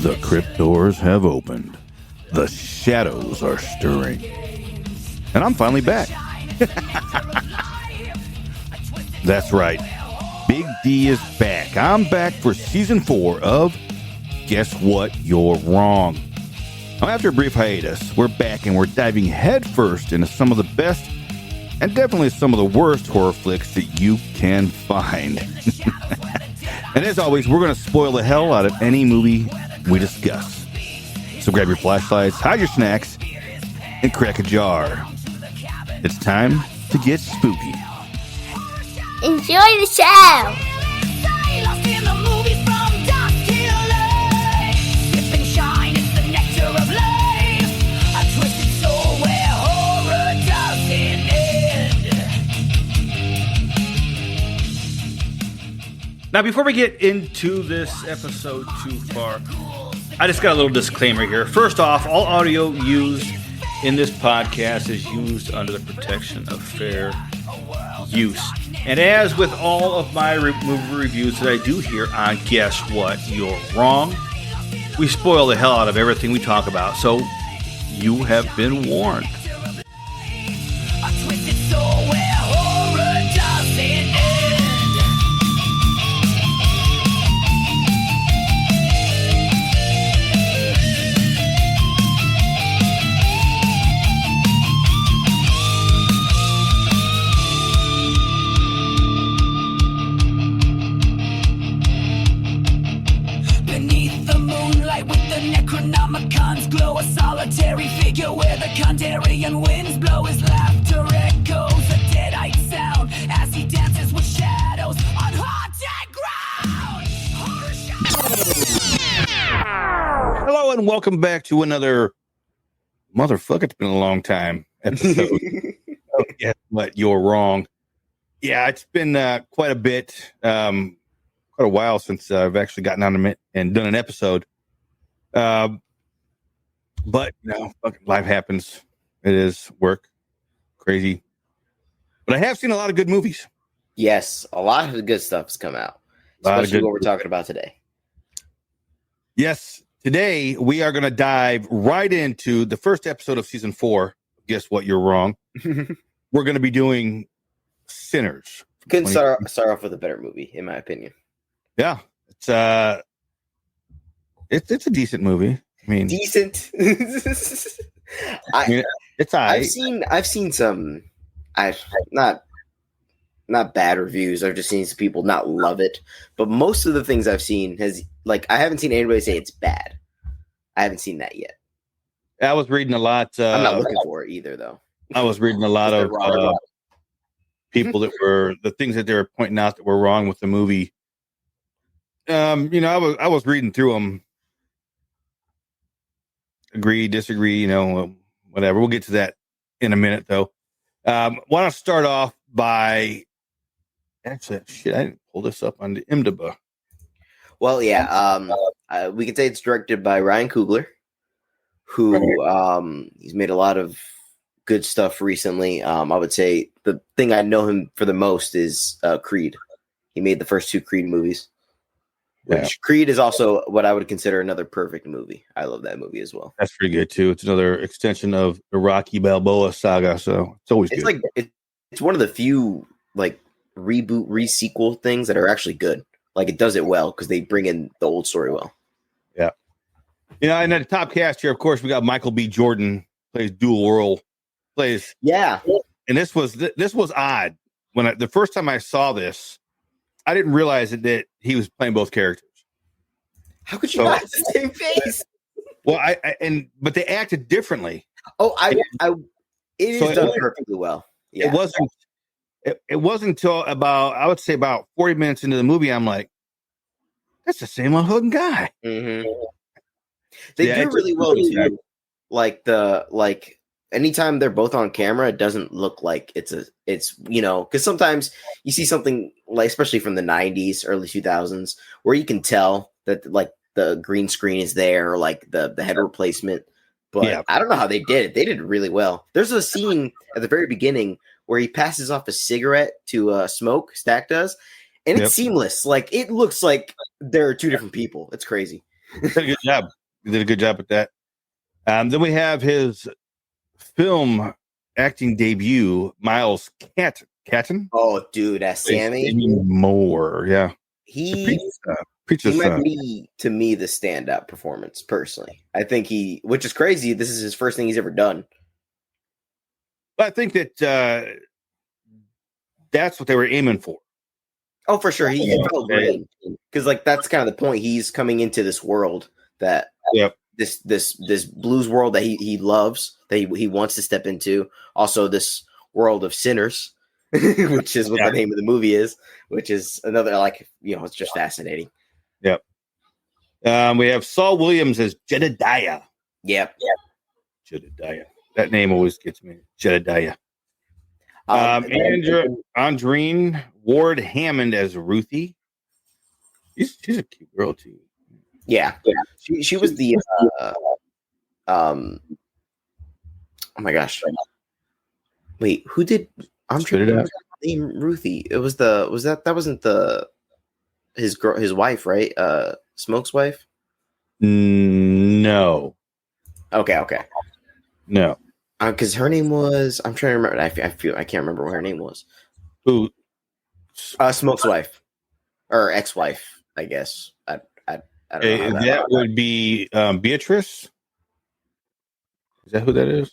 The crypt doors have opened. The shadows are stirring. And I'm finally back. That's right. Big D is back. I'm back for season 4 of Guess What? You're Wrong. Now, after a brief hiatus, we're back and we're diving headfirst into some of the best and definitely some of the worst horror flicks that you can find. And as always, we're going to spoil the hell out of any movie we discuss. So grab your flashlights, hide your snacks, and crack a jar. It's time to get spooky. Enjoy the show! Now, before we get into this episode too far, I just got a little disclaimer here. First off, all audio used in this podcast is used under the protection of fair use. And as with all of my movie reviews that I do here on Guess What? You're Wrong, we spoil the hell out of everything we talk about, so you have been warned. Glow, a solitary figure where the Condarian winds blow. His laughter echoes a deadite sound as he dances with shadows on haunted ground. Hello and welcome back to another motherfucker. It's been a long time episode. Guess What? You're Wrong. Yeah, it's been quite a bit, quite a while since I've actually gotten on and done an episode. But, you know, life happens. It is work. Crazy. But I have seen a lot of good movies. Yes, a lot of good stuff's come out. Especially what we're talking about today. Yes. Today, we are going to dive right into the first episode of season 4. Guess What? You're Wrong. We're going to be doing Sinners. Couldn't start off with a better movie, in my opinion. Yeah. It's a decent movie. I mean, decent. it's I've seen some. I've not bad reviews. I've just seen some people not love it. But most of the things I've seen I haven't seen anybody say it's bad. I haven't seen that yet. I was reading a lot. I'm not looking for it either, though. I was reading a lot of people that were the things that they were pointing out that were wrong with the movie. I was reading through them. Agree, disagree, whatever. We'll get to that in a minute, though. Why don't I start off by... Actually, I didn't pull this up on the IMDb. Well, yeah. We can say it's directed by Ryan Coogler, who he's made a lot of good stuff recently. I would say the thing I know him for the most is Creed. He made the first 2 Creed movies. Which Creed is also what I would consider another perfect movie. I love that movie as well. That's pretty good too. It's another extension of the Rocky Balboa saga, so it's always good. It's one of the few reboot, re-sequel things that are actually good. It does it well because they bring in the old story well. Yeah, and at the top cast here, of course, we got Michael B. Jordan plays dual role. And this was odd when the first time I saw this. I didn't realize that he was playing both characters. How could you not have the same face? Well, but they acted differently. Oh, it is done perfectly well. Yeah. It wasn't until about 40 minutes into the movie, I'm like, that's the same old fucking guy. Mm-hmm. They do really well too. Anytime they're both on camera, it doesn't look like it's because sometimes you see something especially from the 90s, early 2000s, where you can tell that the green screen is there or the head replacement. But I don't know how they did it. They did it really well. There's a scene at the very beginning where he passes off a cigarette to smoke, Stack does, and it's seamless. It looks like there are 2 different people. It's crazy. Did a good job. He did a good job with that. Then we have his film acting debut, Miles Catton. Oh, dude, that's Sammy. Moore, yeah. He Preacher's might son. be, to me, the standout performance, personally. I think which is crazy, this is his first thing he's ever done. But I think that that's what they were aiming for. Oh, for sure. He felt great. Because, like, that's kind of the point. He's coming into this world that this blues world that he loves, that he wants to step into. Also, this world of sinners, which is what the name of the movie is, which is another, like, it's just fascinating. Yep. We have Saul Williams as Jedediah. Yep. Jedediah. That name always gets me. Jedediah. Andreen Ward Hammond as Ruthie. She's a cute girl too. Yeah. She was the oh my gosh. Wait, who did I'm trying to remember the name Ruthie. It was that wasn't his wife, right? Smoke's wife? No. Okay. No. Because her name was, I'm trying to remember. I can't remember what her name was. Who? Smoke's wife or ex-wife, I guess. I don't know. That would be Beatrice. Is that who that is?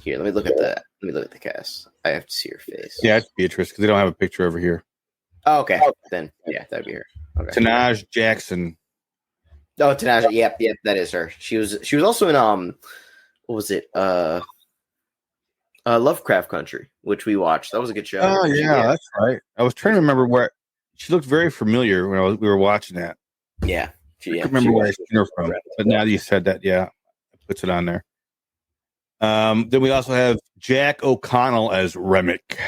Here, let me look at the cast. I have to see her face. Yeah, it's Beatrice because they don't have a picture over here. Oh, okay. Then yeah, that'd be her. Okay. Tanaj Jackson. Oh, Tanaj. Yep, that is her. She was also in what was it? Lovecraft Country, which we watched. That was a good show. Oh yeah, that's right. I was trying to remember where she looked very familiar when we were watching that. Yeah, I can't remember where I seen her from. But now that you said that, yeah, it puts it on there. Then we also have Jack O'Connell as Remick.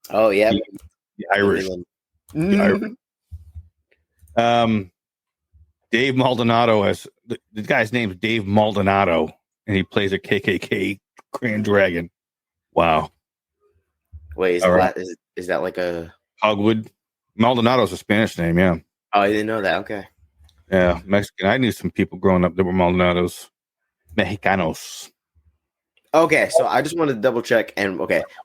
Oh yeah, the Irish. Dave Maldonado as the guy's name is Dave Maldonado, and he plays a KKK Grand Dragon. Wow. Wait, is that like a Hogwood? Maldonado's a Spanish name, yeah. Oh, I didn't know that. Okay. Yeah, Mexican. I knew some people growing up that were Maldonados. Mexicanos. Okay, so I just wanted to double check, and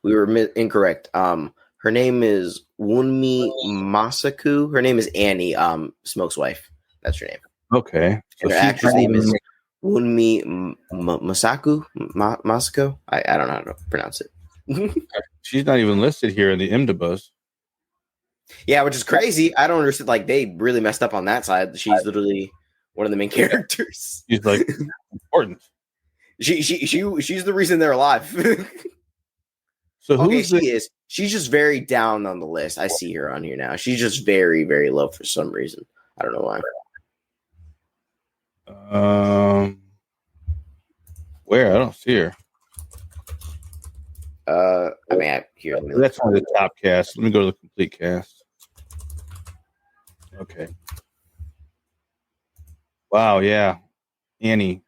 we were incorrect. Her name is Wunmi Masaku. Her name is Annie, Smoke's wife. That's her name. Okay. So her actress name is Wunmi Masako. I don't know how to pronounce it. She's not even listed here in the IMDb. Yeah, which is crazy. I don't understand. Like, they really messed up on that side. She's literally one of the main characters. She's like important. She's the reason they're alive. So who she is? She's just very down on the list. I see her on here now. She's just very, very low for some reason. I don't know why. Where? I don't see her. That's one of the top casts. Let me go to the complete cast. Okay. Wow, yeah. Annie.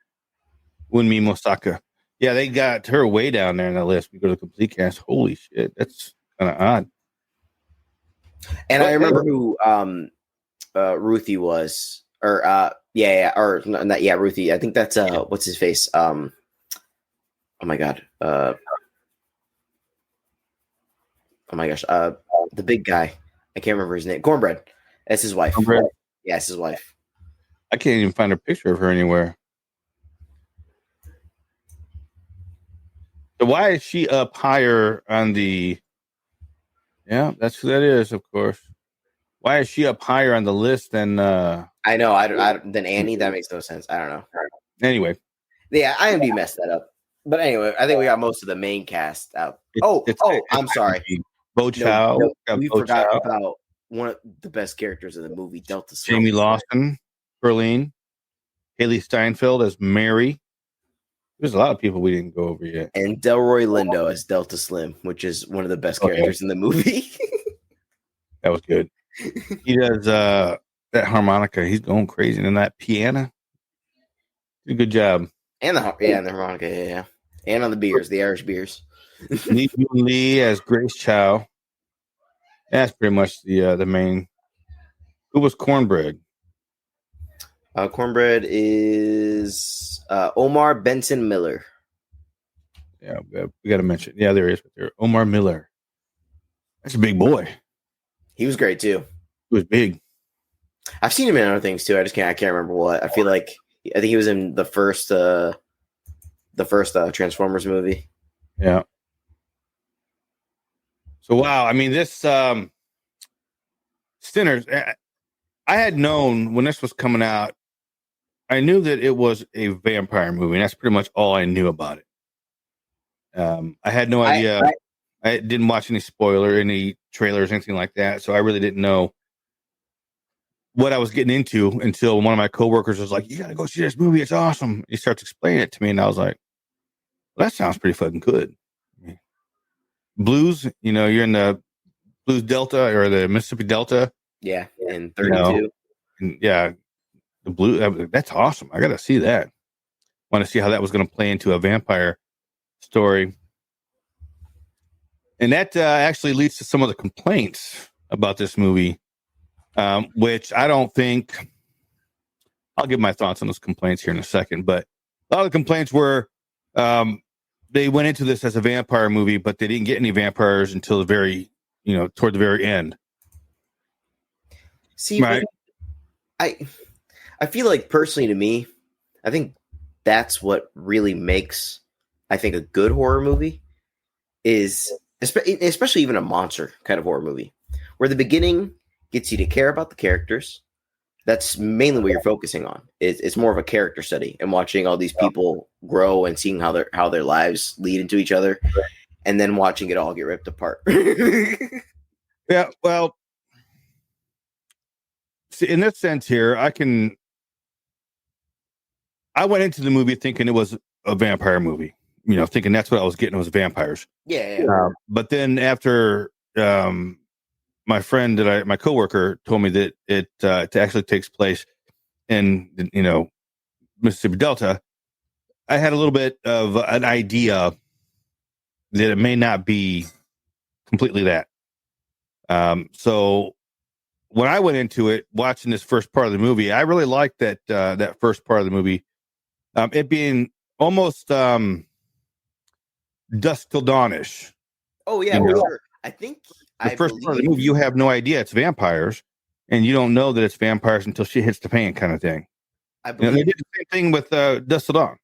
Wunmi Mosaka. Yeah, they got her way down there in the list. We go to the complete cast. Holy shit, that's kind of odd. And I remember who Ruthie was, or Ruthie. I think that's what's his face? Oh my god. Oh my gosh. The big guy. I can't remember his name. Cornbread. That's his wife. Cornbread? Yeah, it's his wife. I can't even find a picture of her anywhere. So why is she up higher on the? Yeah, that's who that is, of course. Why is she up higher on the list than? I know. Than Annie. That makes no sense. I don't know. Anyway. Yeah, IMDb messed that up. But anyway, I think we got most of the main cast out. I'm sorry. Bo Chow. We forgot about one of the best characters in the movie, Delta Slim. Jamie Lawson, Berlin, Haley Steinfeld as Mary. There's a lot of people we didn't go over yet. And Delroy Lindo as Delta Slim, which is one of the best characters in the movie. That was good. He does that harmonica. He's going crazy. And that piano. Did a good job. And the harmonica, yeah. And on the beers, the Irish beers. Lee as Grace Chow. That's pretty much the main. Who was Cornbread? Cornbread is Omar Benson Miller. Yeah, we got to mention. Yeah, there is. There, Omar Miller. That's a big boy. He was great too. He was big. I've seen him in other things too. I can't remember what. I think he was in the first Transformers movie. Yeah. So wow, I mean this Sinners. I had known when this was coming out. I knew that it was a vampire movie, and that's pretty much all I knew about it. I had no idea. I didn't watch any spoiler, any trailers, anything like that. So I really didn't know what I was getting into until one of my coworkers was like, "You got to go see this movie. It's awesome." He starts explaining it to me, and I was like, well, "That sounds pretty fucking good." Blues, you're in the Blues Delta or the Mississippi Delta. Yeah, in 32. Yeah, the blue. That's awesome. I got to see that. Want to see how that was going to play into a vampire story. And that actually leads to some of the complaints about this movie, which I don't think I'll give my thoughts on those complaints here in a second. But a lot of the complaints were they went into this as a vampire movie, but they didn't get any vampires until the very, toward the very end. See, right? I feel like personally to me, I think that's what really makes, I think, a good horror movie is, especially even a monster kind of horror movie, where the beginning gets you to care about the characters. That's mainly what you're focusing on. It's more of a character study and watching all these people grow and seeing how their lives lead into each other, and then watching it all get ripped apart. Yeah, well, see, in this sense here, I went into the movie thinking it was a vampire movie, thinking that's what I was getting was vampires. Yeah. But then after my friend my coworker told me that it actually takes place in Mississippi Delta, I had a little bit of an idea that it may not be completely that. So when I went into it, watching this first part of the movie, I really liked that first part of the movie. It being almost dusk till dawnish. Oh yeah, for sure. I think the first part of the movie, you have no idea it's vampires, and you don't know that it's vampires until shit hits the fan, kind of thing. I believe they did the same thing with Dusk Till Dawn.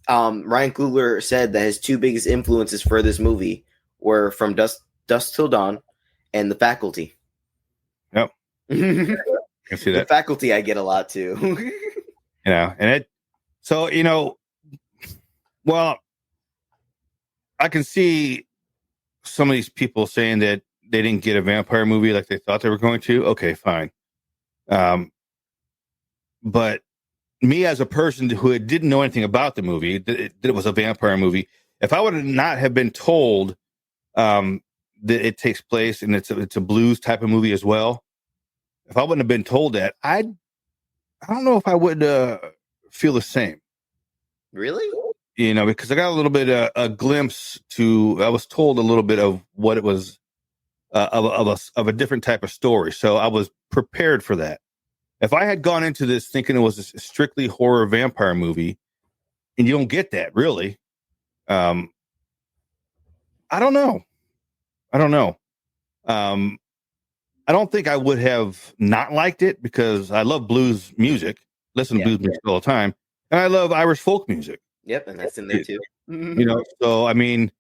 Ryan Coogler said that his two biggest influences for this movie were from Dusk Till Dawn and The Faculty. Yep. I can see that. The Faculty I get a lot too. Well, I can see some of these people saying that they didn't get a vampire movie like they thought they were going to. Okay, fine. But me as a person who didn't know anything about the movie, that it was a vampire movie, if I would not have been told that it takes place and it's a blues type of movie as well, if I wouldn't have been told that, I don't know if I would feel the same. Really? Because I got a little bit a glimpse I was told a little bit of what it was of a different type of story. So I was prepared for that. If I had gone into this thinking it was a strictly horror vampire movie, and you don't get that really, I don't know. I don't think I would have not liked it because I love blues music, listen to blues music all the time, and I love Irish folk music. Yep, and that's in there too. So I mean,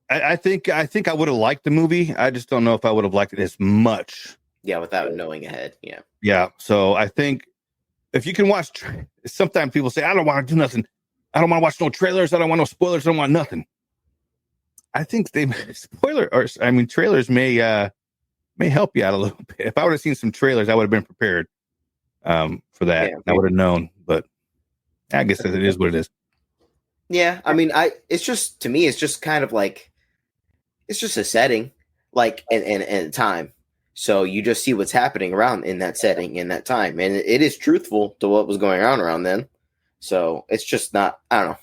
I think I would have liked the movie. I just don't know if I would have liked it as much. Yeah, without knowing ahead. Yeah. Yeah. So I think if you can watch, sometimes people say, I don't want to do nothing. I don't want to watch no trailers. I don't want no spoilers. I don't want nothing. I think trailers may help you out a little bit. If I would have seen some trailers, I would have been prepared for that. Yeah, I would have known, but I guess it is what it is. Yeah. I mean, it's just, to me, it's just kind of like, it's just a setting, like, and time. So you just see what's happening around in that setting, in that time. And it is truthful to what was going on around then. So it's just not, I don't know.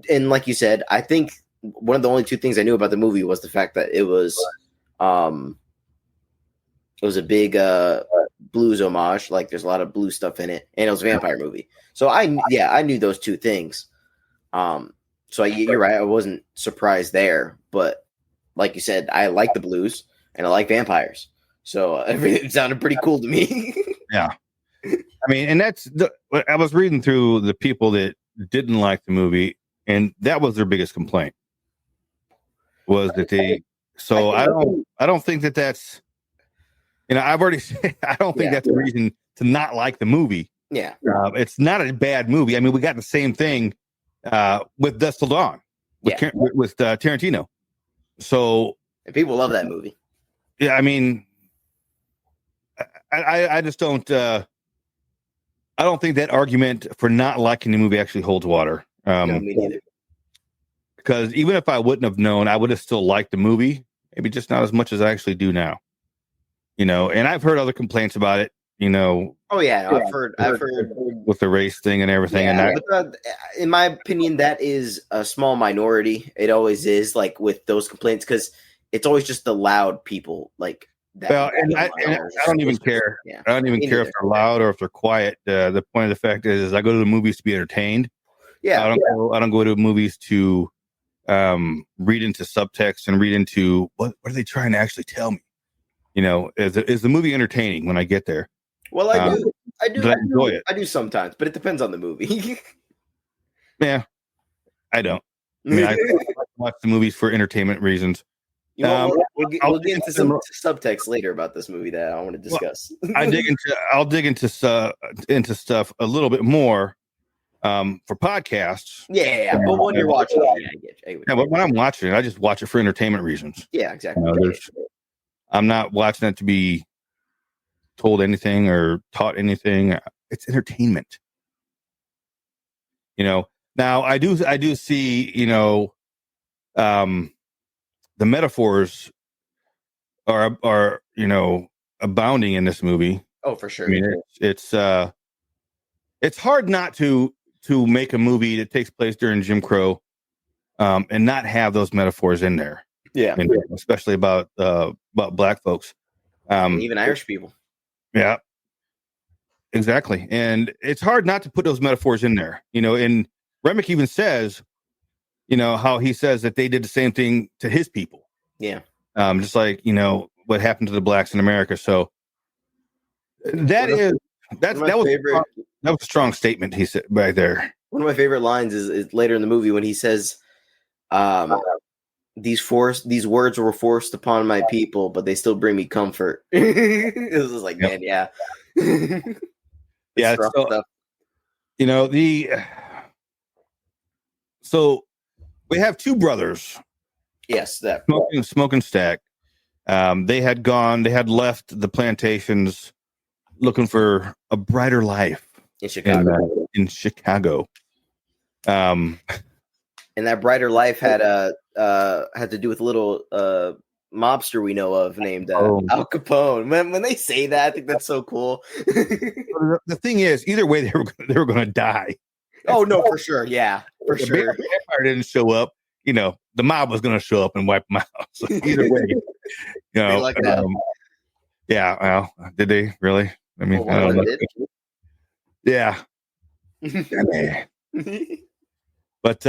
And like you said, I think one of the only two things I knew about the movie was the fact that it was a big blues homage. Like there's a lot of blues stuff in it, and it was a vampire movie. So I knew those two things. So you're right. I wasn't surprised there, but like you said, I like the blues and I like vampires. So everything sounded pretty cool to me. Yeah. I mean, and I was reading through the people that didn't like the movie, and that was their biggest complaint was that they. So I don't think that's, I've already said, I don't think that's a reason to not like the movie. Yeah. It's not a bad movie. I mean, we got the same thing with Dust Till Dawn with Tarantino. So and people love that movie. Yeah. I mean, I just don't, I don't think that argument for not liking the movie actually holds water. No, me neither. Because even if I wouldn't have known, I would have still liked the movie. Maybe just not as much as I actually do now. And I've heard other complaints about it. Oh yeah, no, I've heard with the race thing and everything. Yeah, in my opinion, that is a small minority. It always is, like with those complaints, because it's always just the loud people, like. Well, and I don't even care. Yeah. I don't even care if they're loud or if they're quiet. The point of the fact is I go to the movies to be entertained. Yeah, I don't go to movies to read into subtext and read into what are they trying to actually tell me. Is the movie entertaining when I get there? Well, I do enjoy it. I do sometimes, but it depends on the movie. Yeah, I don't. I mean, I watch the movies for entertainment reasons. We'll get into some subtext later about this movie that I want to discuss. Well, I'll dig into stuff a little bit more for podcasts. Yeah. But when you're watching it, but when I'm watching it, I just watch it for entertainment reasons. Yeah, exactly. I'm not watching it to be told anything or taught anything. It's entertainment. Now I do see, the metaphors are abounding in this movie. Oh, for sure. I mean, it's hard not to make a movie that takes place during Jim Crow, and not have those metaphors in there. Yeah, especially about black folks, even Irish people. Yeah, exactly. And it's hard not to put those metaphors in there. And Remick even says, how he says that they did the same thing to his people. Yeah. Just like, what happened to the blacks in America. So that was a strong statement he said right there. One of my favorite lines is later in the movie when he says, these words were forced upon my people, but they still bring me comfort. It was just like, man, yeah. Yeah. So, we have two brothers. Yes, that smoking stack. They had left the plantations looking for a brighter life in Chicago. In Chicago. And that brighter life had to do with a little mobster we know of named Al Capone. When they say that, I think that's so cool. The thing is, either way, they were going to die. Oh no, for sure, yeah, for sure. The vampire didn't show up. The mob was going to show up and wipe them out. So either way, like that. Yeah. Well, did they really? I mean, I don't know. Yeah. But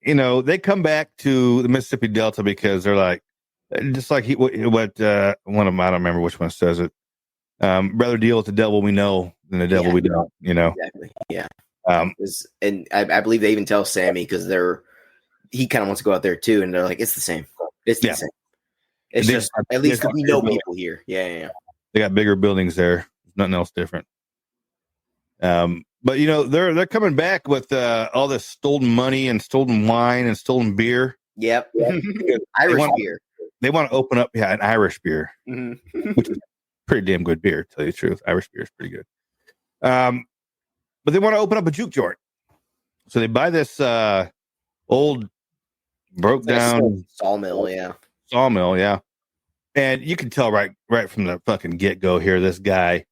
they come back to the Mississippi Delta because they're like, just like one of them, I don't remember which one says it. Rather deal with the devil we know than the devil we don't. Exactly. Yeah. And I believe they even tell Sammy because he kind of wants to go out there too, and they're like, it's the same. It's the same. It's just at least we know people here. Yeah. They got bigger buildings there. Nothing else different. But they're coming back with all this stolen money and stolen wine and stolen beer. Yep. Irish beer. They want to open up an Irish beer, which is pretty damn good beer, to tell you the truth. Irish beer is pretty good. But they want to open up a juke joint. So they buy this old broke down sawmill, yeah. And you can tell right from the fucking get-go here, this guy,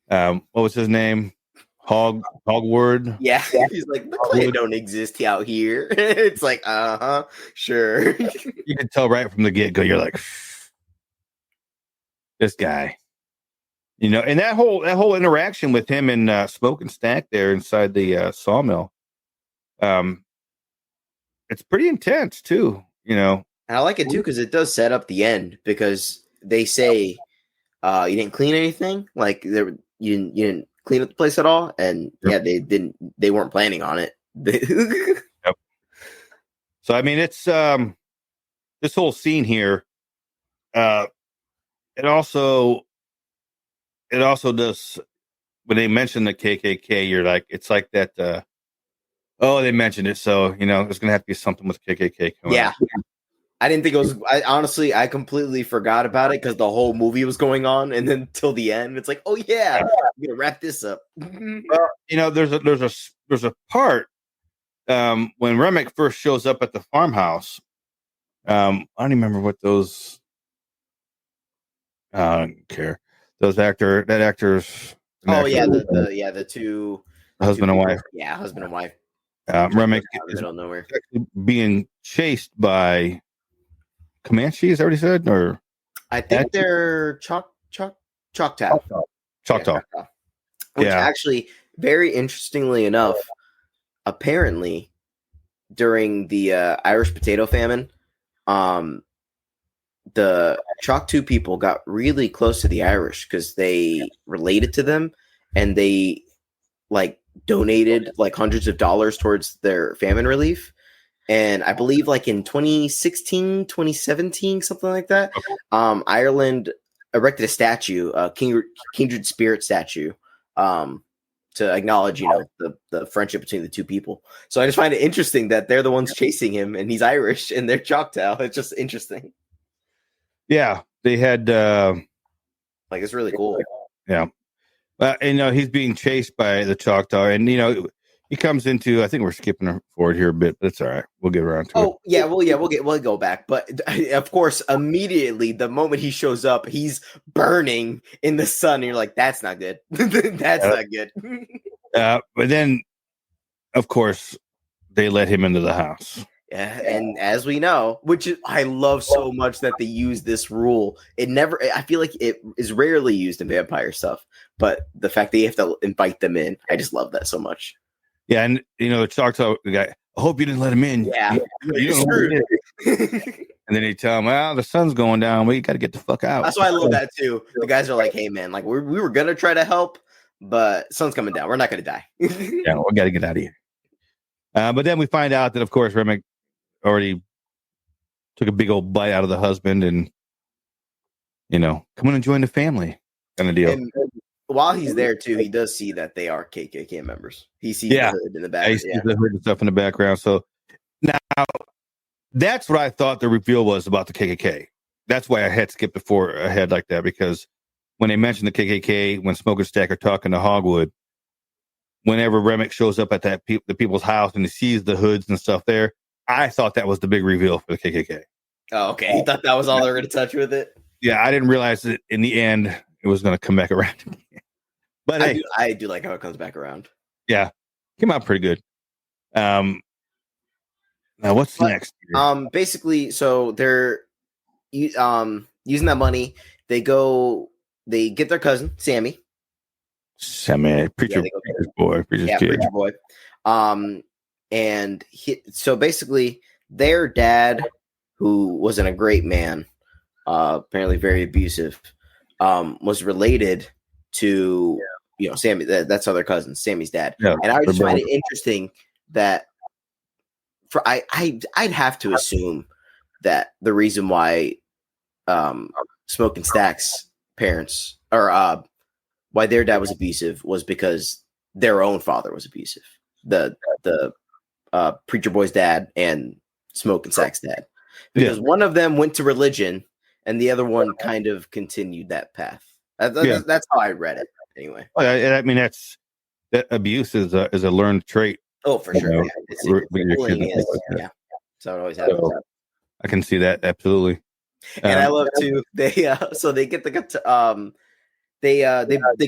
what was his name? Hogward? Yeah. He's like, the Clay don't exist out here. It's like, sure. You can tell right from the get-go, you're like, this guy And that whole interaction with him and Smoke and Stack there inside the sawmill, it's pretty intense too. And I like it too because it does set up the end because they say you didn't clean anything, like you didn't clean up the place at all, and they weren't planning on it. Yep. So I mean, it's this whole scene here. It also does when they mention the KKK, you're like, it's like that. They mentioned it, so there's gonna have to be something with KKK. Yeah. I didn't think it was. I completely forgot about it because the whole movie was going on, and then till the end, it's like, oh yeah, I'm gonna wrap this up. Well, there's a part when Remick first shows up at the farmhouse. I don't even remember what those. I don't care. Those actors. Oh yeah, the two husband and wife. Yeah, husband and wife. Remick is being chased by Comanche. Is that what he said? Or I think they're Choctaw. Choctaw. Which actually, very interestingly enough, apparently during the Irish potato famine, the Choctaw people got really close to the Irish because they related to them and they donated hundreds of dollars towards their famine relief. And I believe in 2016, 2017, something like that, Ireland erected a statue, a kindred spirit statue, to acknowledge, the friendship between the two people. So I just find it interesting that they're the ones chasing him and he's Irish and they're Choctaw. It's just interesting. Yeah, they had it's really cool. Yeah. And he's being chased by the Choctaw, and he comes into. I think we're skipping forward here a bit, but it's all right. We'll get around to it. Oh yeah, we'll go back. But of course, immediately the moment he shows up, he's burning in the sun. And you're like, that's not good. That's not good. But then, of course, they let him into the house. Yeah, and as we know, I love so much that they use this rule. I feel like it is rarely used in vampire stuff, but the fact that you have to invite them in, I just love that so much. Yeah, and the Choctaw guy, I hope you didn't let him in. Yeah. And then they tell him, well, the sun's going down. We got to get the fuck out. That's why I love that too. The guys are like, hey man, we were going to try to help, but sun's coming down. We're not going to die. Yeah, we got to get out of here. But then we find out that, of course, Remick already took a big old bite out of the husband and, come on and join the family kind of deal. And while he's there too, he does see that they are KKK members. He sees the hood in the back. He sees the hood and stuff in the background. So now that's what I thought the reveal was about the KKK. That's why I had skipped ahead like that, because when they mentioned the KKK, when Smoke and Stack are talking to Hogwood, whenever Remick shows up at the people's house and he sees the hoods and stuff there, I thought that was the big reveal for the KKK. Oh, okay. You thought that was all they were going to touch with it? Yeah, I didn't realize that in the end it was going to come back around. But I do like how it comes back around. Yeah, came out pretty good. Now what's next? Basically, so they're using that money. They get their cousin Sammy, preacher boy. And so basically their dad, who wasn't a great man, apparently very abusive, was related to Sammy. That's other cousins, Sammy's dad. Yeah, and I just find it interesting that I'd have to assume that the reason why Smoke and Stack's parents, or why their dad was abusive, was because their own father was abusive. The Preacher Boy's dad and Smoke and Stack's dad, because one of them went to religion and the other one kind of continued that path. That's how I read it anyway. Well, I mean, that abuse is a learned trait. Oh, for sure. Yeah. So it always happens. So I can see that absolutely. And I love too. They so they get they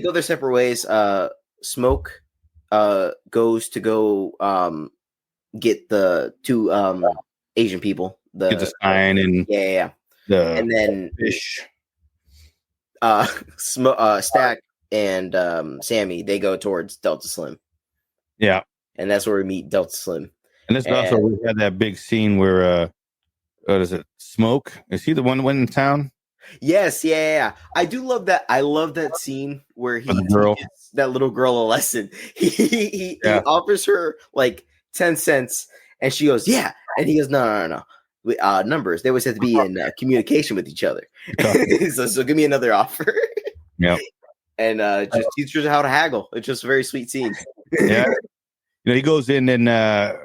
go their separate ways. Smoke goes to go get the two Asian people. Get the sign and and then fish. Stack and Sammy, they go towards Delta Slim, Yeah. and that's where we meet Delta Slim. And this is also, we had that big scene where, what is it? Smoke? Is he the one that went in town? Yes, yeah. I do love that. I love that scene where he teaches that little girl a lesson. He offers her like 10 cents, and she goes, "Yeah," and he goes, "No. Numbers. They always have to be in communication with each other. so give me another offer." Yeah, and just teaches her how to haggle. It's just a very sweet scene. Yeah, he goes in and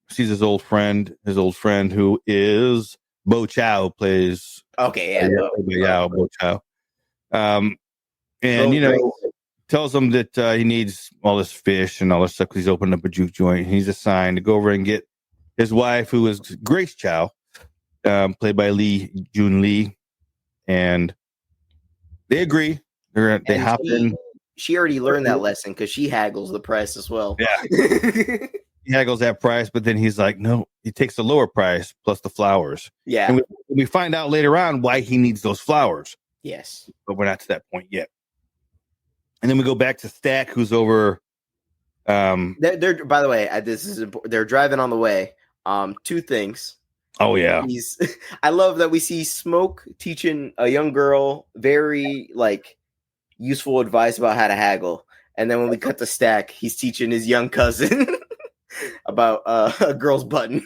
sees his old friend who is Bo Chow, plays. Okay, Bo Chow. And tells him that he needs all this fish and all this stuff because he's opened up a juke joint. He's assigned to go over and get his wife, who is Grace Chow, played by Jun Lee, and they agree. They hop in. She already learned that lesson because she haggles the price as well. Yeah. He haggles that price, but then he's like, no, he takes the lower price plus the flowers. Yeah. And we find out later on why he needs those flowers. Yes. But we're not to that point yet. And then we go back to Stack, who's over. They're by the way, they're driving on the way. Two things. Oh, yeah. I love that we see Smoke teaching a young girl very useful advice about how to haggle. And then when we cut to Stack, he's teaching his young cousin about a girl's button.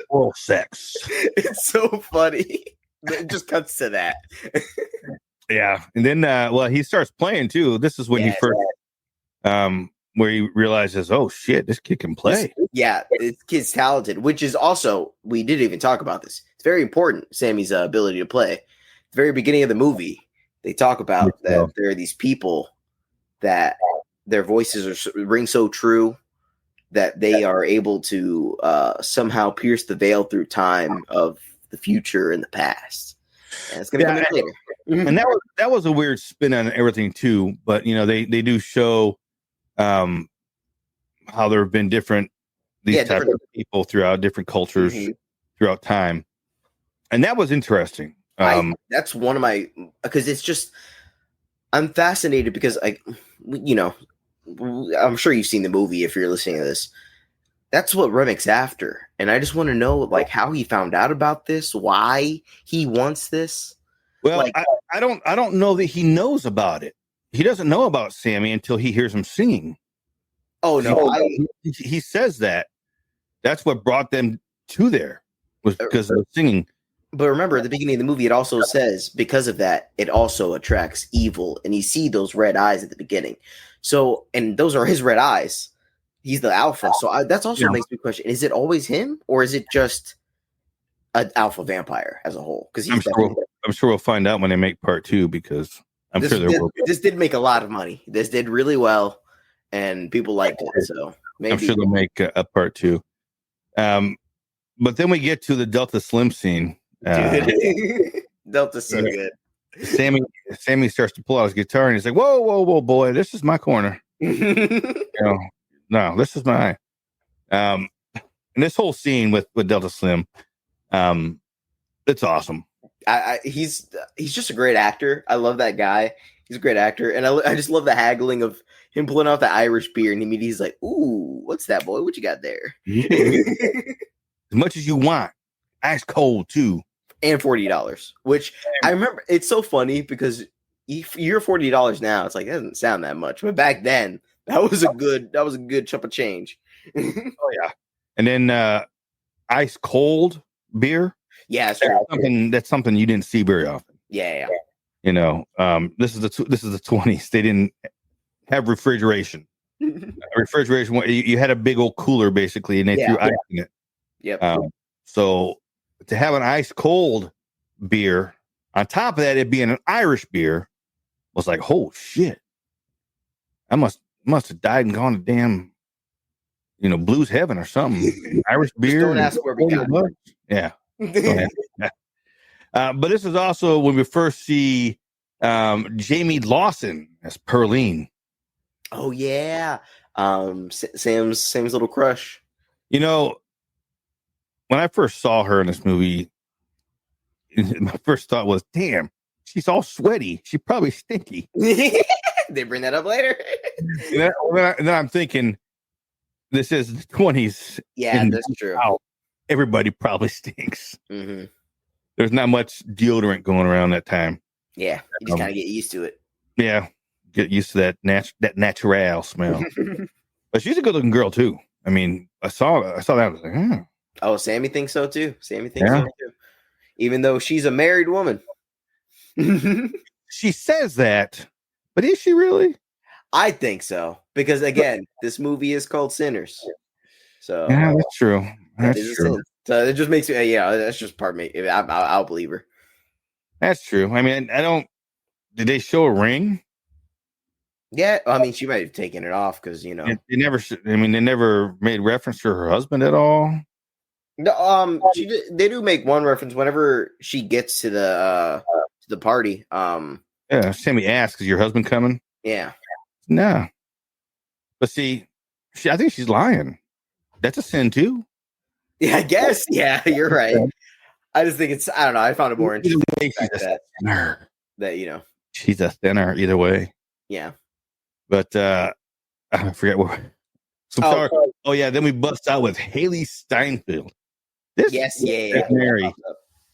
Oral sex. It's so funny. It just cuts to that. Yeah. And then he starts playing too. This is when he first where he realizes, oh shit, this kid can play. This kid's talented, which is also, we didn't even talk about this. It's very important, Sammy's ability to play. At the very beginning of the movie, they talk about that there are these people that their voices ring so true that they are able to somehow pierce the veil through time of the future and the past. And it's going to come in later. And that was a weird spin on everything too. But they do show how there have been different types of people throughout different cultures throughout time, and that was interesting. That's one of my, because it's just, I'm fascinated because I'm sure you've seen the movie if you're listening to this. That's what Remic's after. And I just want to know how he found out about this, why he wants this. Well, I don't know that he knows about it. He doesn't know about Sammy until he hears him singing. Oh, no. He says that. That's what brought them to there, was because of the singing. But remember, at the beginning of the movie, it also says, because of that, it also attracts evil. And you see those red eyes at the beginning. So, and those are his red eyes. He's the alpha. So that's also makes me question, is it always him? Or is it just an alpha vampire as a whole? Because I'm sure we'll find out when they make part 2, because I'm sure there will be. This did make a lot of money. This did really well. And people liked it. So maybe. I'm sure they'll make a part 2. But then we get to the Delta Slim scene. Delta's so good. Sammy starts to pull out his guitar and he's like, whoa, boy, this is my corner. No, this is mine. And this whole scene with Delta Slim, it's awesome. He's just a great actor. I love that guy. He's a great actor. And I just love the haggling of him pulling out the Irish beer, and immediately he's like, ooh, what's that, boy? What you got there? As much as you want. Ice cold, too. And $40, which I remember. It's so funny because you're $40 now. It's like, it doesn't sound that much. But back then, that was a good chunk of change. Oh, yeah. And then ice cold beer. Yeah, that's something you didn't see very often. Yeah. This is the 20s. They didn't have refrigeration. Refrigeration. You had a big old cooler basically, and they threw ice in it. Yep. So to have an ice cold beer on top of that, it being an Irish beer, was like, oh shit! I must have died and gone to damn, blues heaven or something. Irish beer. Don't ask where we got it. Yeah. But this is also when we first see Jamie Lawson as Pearline. Oh yeah, Sam's little crush. When I first saw her in this movie, my first thought was, damn, she's all sweaty. She's probably stinky. They bring that up later. And then I'm thinking, this is the 20s. Yeah, that's true. Everybody probably stinks. Mm-hmm. There's not much deodorant going around that time. Yeah, you just kind of get used to it. Yeah, get used to that natural smell. But she's a good-looking girl too. I mean, I saw that. I was like, Oh, Sammy thinks so too. Sammy thinks so too. Even though she's a married woman. She says that, but is she really? I think so. Because again, this movie is called Sinners. So yeah, that's true. That's true. So it just makes me, that's just part of me. I'll believe her. That's true. I mean, I don't. Did they show a ring? Yeah, I mean, she might have taken it off because They never. I mean, they never made reference to her husband at all. No, they do make one reference whenever she gets to the party. Yeah, Sammy asks, "Is your husband coming?" Yeah. No. But see, I think she's lying. That's a sin too. Yeah, I guess. Yeah, you're right. I just think I don't know. I found it more interesting. That she's a sinner either way. Yeah. But I forget what. So sorry. Oh yeah, then we bust out with Haley Steinfeld. Mary.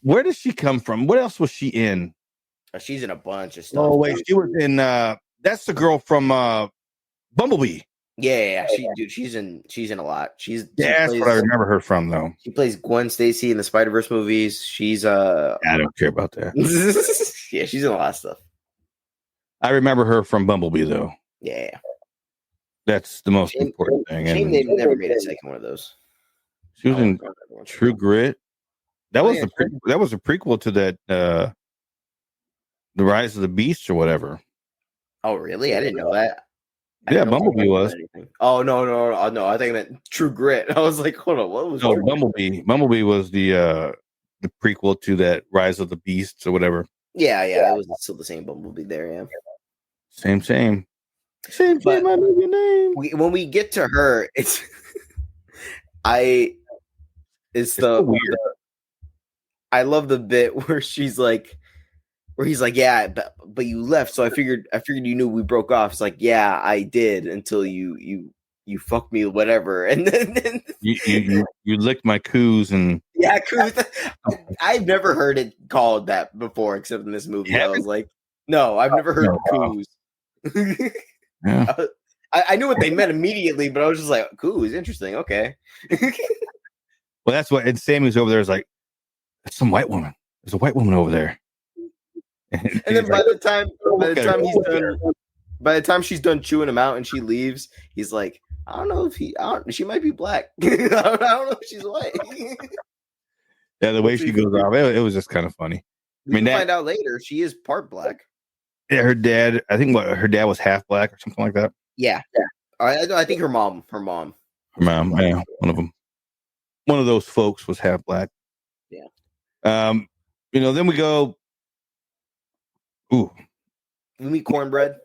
Where does she come from? What else was she in? She's in a bunch of stuff. Oh wait, she was in. That's the girl from Bumblebee. Yeah. She's in a lot. That's what I remember her from though. She plays Gwen Stacy in the Spider-Verse movies. She's I don't care about that. Yeah, she's in a lot of stuff. I remember her from Bumblebee though. Yeah. That's the most important thing. Shame they never made a second one of those. She was in True Grit. That was a prequel to that The Rise of the Beast or whatever. Oh really? I didn't know that. Yeah, Bumblebee was. Oh no! I think I meant True Grit. I was like, hold on, what was? No, Bumblebee. Bumblebee was the prequel to that Rise of the Beasts or whatever. Yeah, it was still the same Bumblebee there. Yeah, same. I know your name. When we get to her, it's weird. I love the bit where he's like, yeah, but you left, so I figured you knew we broke off. It's like, yeah, I did until you fucked me, whatever, and then you licked my coos and yeah, coos. I've never heard it called that before, except in this movie. I was like, no, I've never heard coos. Yeah. I knew what they meant immediately, but I was just like, coos, interesting, okay. Well, that's what. And Sammy's over there is like, that's some white woman. There's a white woman over there. And then by the time she's done chewing him out and she leaves, he's like, I don't know if she might be black. I don't know if she's white. Yeah, the way she goes off, it was just kind of funny. I mean, find out later she is part black. Yeah, her dad. I think her dad was half black or something like that. Yeah. I think her mom. Yeah, one of them. One of those folks was half black. Yeah. Then we go. Ooh. We meet Cornbread.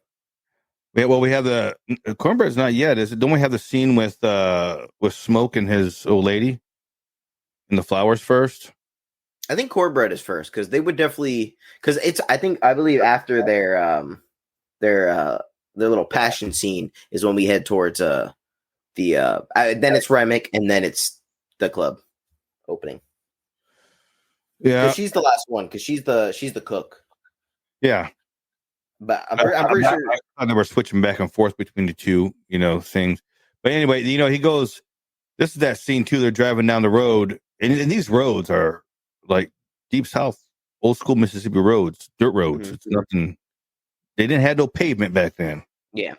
Yeah, well, we have the Cornbread's not yet, is it? Don't we have the scene with Smoke and his old lady and the flowers first? I think Cornbread is first because they would definitely I believe after their little passion scene is when we head towards then it's Remick and then it's the club opening. Yeah, she's the last one because she's the cook. Yeah, but I'm pretty sure I know we're switching back and forth between the two, things. But anyway, he goes. This is that scene too. They're driving down the road, and these roads are like deep south, old school Mississippi roads, dirt roads. Mm-hmm. It's nothing. They didn't have no pavement back then. Yeah.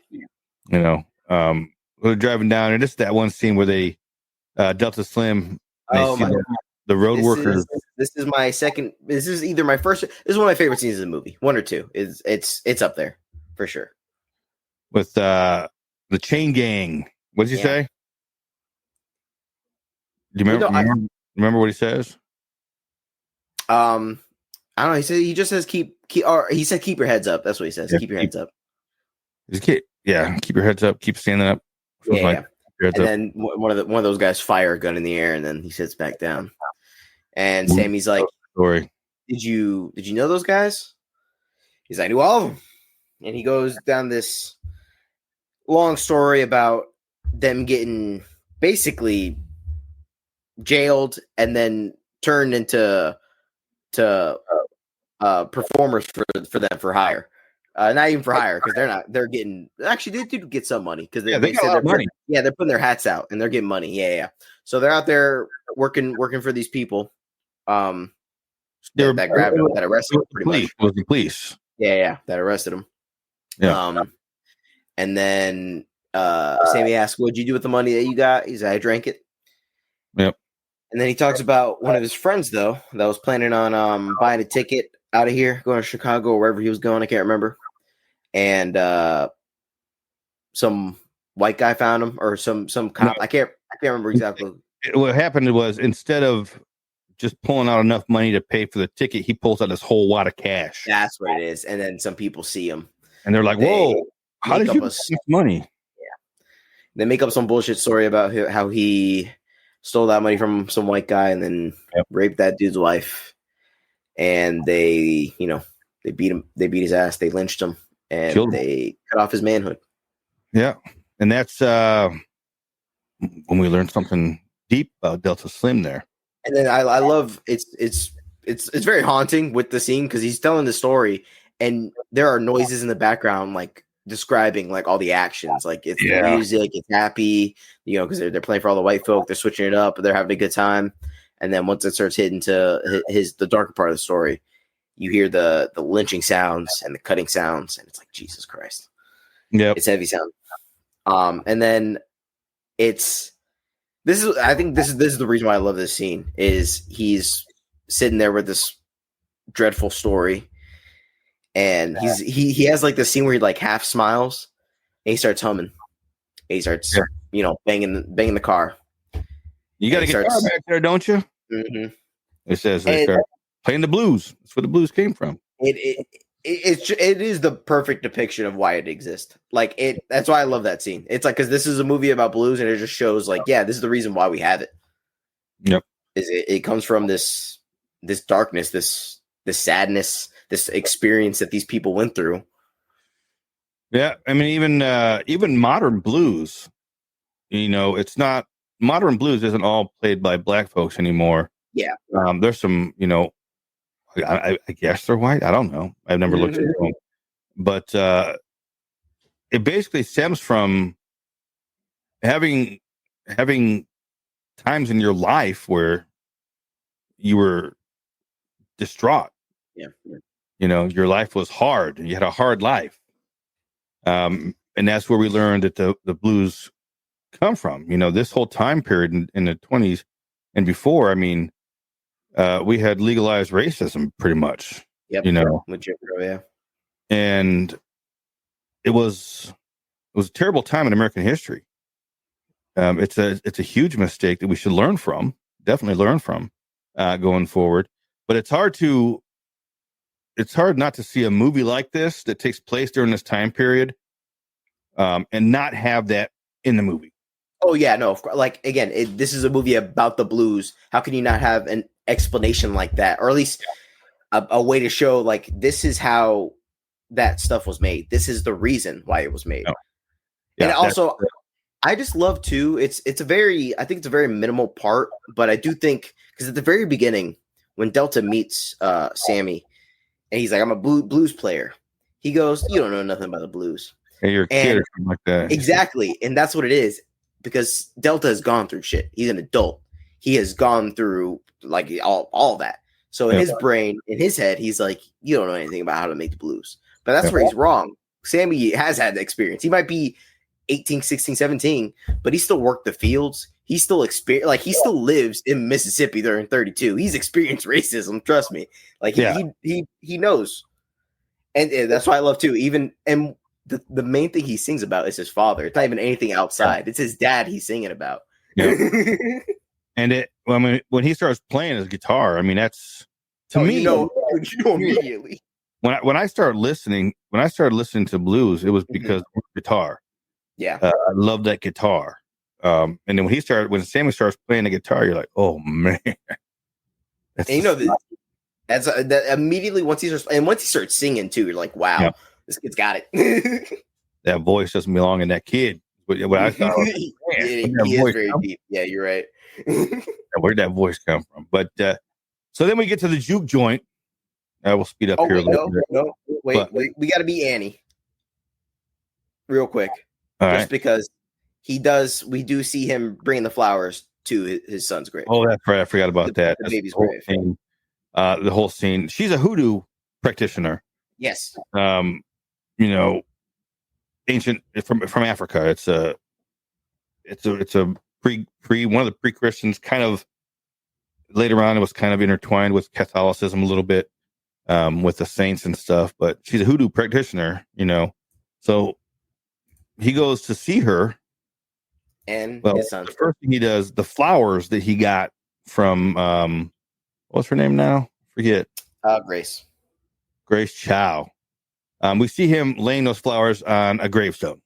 We're driving down, and this is that one scene where they Delta Slim. Oh my! The road workers. This is my second. This is either my first. This is one of my favorite scenes in the movie. One or two. It's up there for sure. With the chain gang. What did you say? Do you remember what he says? I don't know. He just says keep he said keep your heads up. That's what he says. Yeah, keep your heads up. Keep your heads up. Keep standing up. Yeah. And then one of those guys fire a gun in the air, and then he sits back down. And Sammy's like, "Story. Did you know those guys?" He's like, I knew all of them. And he goes down this long story about them getting basically jailed and then turned into performers for them for hire. Not even for hire, because they're getting, actually they do get some money, because they got a lot of money. They're putting their hats out and they're getting money. Yeah. So they're out there working for these people. That grabbed him, that arrested him pretty much. Was the police. Yeah, that arrested him. Yeah. And then Sammy asks, what'd you do with the money that you got? He's like, I drank it. Yep. And then he talks about one of his friends, though, that was planning on buying a ticket out of here, going to Chicago or wherever he was going. I can't remember. And some white guy found him, or some cop. No. I can't remember exactly. What happened was, instead of just pulling out enough money to pay for the ticket, he pulls out this whole wad of cash. That's what it is. And then some people see him, and they're like, "Whoa, how did you get this money?" Yeah. They make up some bullshit story about how he stole that money from some white guy and then raped that dude's wife. And they beat him. They beat his ass. They lynched him, and they cut off his manhood. Yeah, and that's when we learned something deep about Delta Slim there. And then I love it's very haunting with the scene, because he's telling the story, and there are noises in the background, like describing like all the actions, like it's the music, it's happy, because they're playing for all the white folk, they're switching it up, they're having a good time. And then once it starts hitting to the darker part of the story, you hear the lynching sounds and the cutting sounds, and it's like, Jesus Christ. Yeah, it's heavy sound. And then I think this is the reason why I love this scene, is he's sitting there with this dreadful story, and he has like the scene where he like half smiles and he starts humming. And he starts banging the car. You got a guitar back there, don't you? Mm-hmm. It says playing the blues. That's where the blues came from. It is the perfect depiction of why it exists. Like that's why I love that scene. It's like, because this is a movie about blues, and it just shows like, this is the reason why we have it. Yep. It comes from this darkness, this sadness, this experience that these people went through. Yeah, I mean, even modern blues, it's not, modern blues isn't all played by black folks anymore. Yeah. There's some, I guess they're white. I don't know. I've never looked at them, but it basically stems from having times in your life where you were distraught. Yeah. Your life was hard. You had a hard life, and that's where we learned that the blues come from. This whole time period in the 20s and before. I mean, we had legalized racism pretty much. Yep. Legit, yeah. And it was a terrible time in American history. It's a huge mistake that we should learn from. Definitely learn from going forward. But it's hard not to see a movie like this that takes place during this time period, and not have that in the movie. Oh yeah, no. Like again, this is a movie about the blues. How can you not have an explanation like that, or at least a way to show like, this is how that stuff was made. This is the reason why it was made. Oh. Yeah, and also, I just love too. I think it's a very minimal part, but I do think, because at the very beginning, when Delta meets Sammy, and he's like, "I'm a blues player," he goes, "You don't know nothing about the blues." Hey, you're a kid or something like that. Exactly, and that's what it is. Because Delta has gone through shit. He's an adult. He has gone through like all that. So in his brain, in his head, he's like, you don't know anything about how to make the blues. But that's where he's wrong. Sammy has had the experience. He might be 18, 16, 17, but he still worked the fields. He still he still lives in Mississippi during 32. He's experienced racism, trust me. Like he knows. And that's why I love too. The main thing he sings about is his father. It's not even anything outside. It's his dad he's singing about. Yeah. And when he starts playing his guitar, I mean, that's to me. You know immediately. When I started listening to blues, it was because of guitar. Yeah, I love that guitar. And then when Sammy starts playing the guitar, you're like, oh man. And That's that immediately once he starts singing too, you're like, wow, Yeah. this kid's got it. That voice doesn't belong in that kid. What I thought, was, He where'd that is voice very come deep. Yeah, you're right. from? Where'd that voice come from? But so then we get to the juke joint. I will speed up Oh here wait, a little bit. wait, But- we got to be Annie real quick, All just right. because he does. We do see him bringing the flowers to his son's grave. Oh, that's right. I forgot about The- that. the That's baby's whole grave. scene. The whole scene. She's a hoodoo practitioner. Yes. You know, ancient from Africa. It's a pre one of the pre-Christians. Kind of later on, it was kind of intertwined with Catholicism a little bit, with the saints and stuff. But she's a hoodoo practitioner. You know, so he goes to see her. And Well, his son. the first thing he does, the flowers that he got from what's her name now? Forget. Grace. Grace Chow. We see him laying those flowers on a gravestone,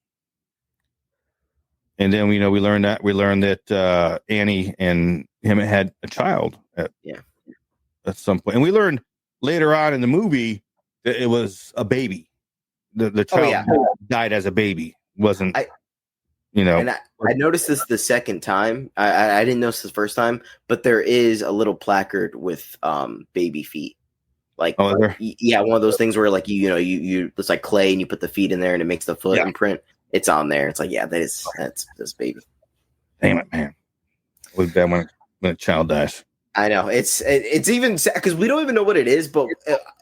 and then we learn that Annie and him had a child at some point, and we learned later on in the movie that it was a baby. The child died as a baby. Wasn't And I noticed this the second time. I didn't notice this the first time, but there is a little placard with baby feet. Like, one of those things where like you it's like clay and you put the feet in there and it makes the foot imprint. It's on there. It's like, that's baby. Damn it, man! It was bad when a child dies. I know it's even sad because we don't even know what it is, but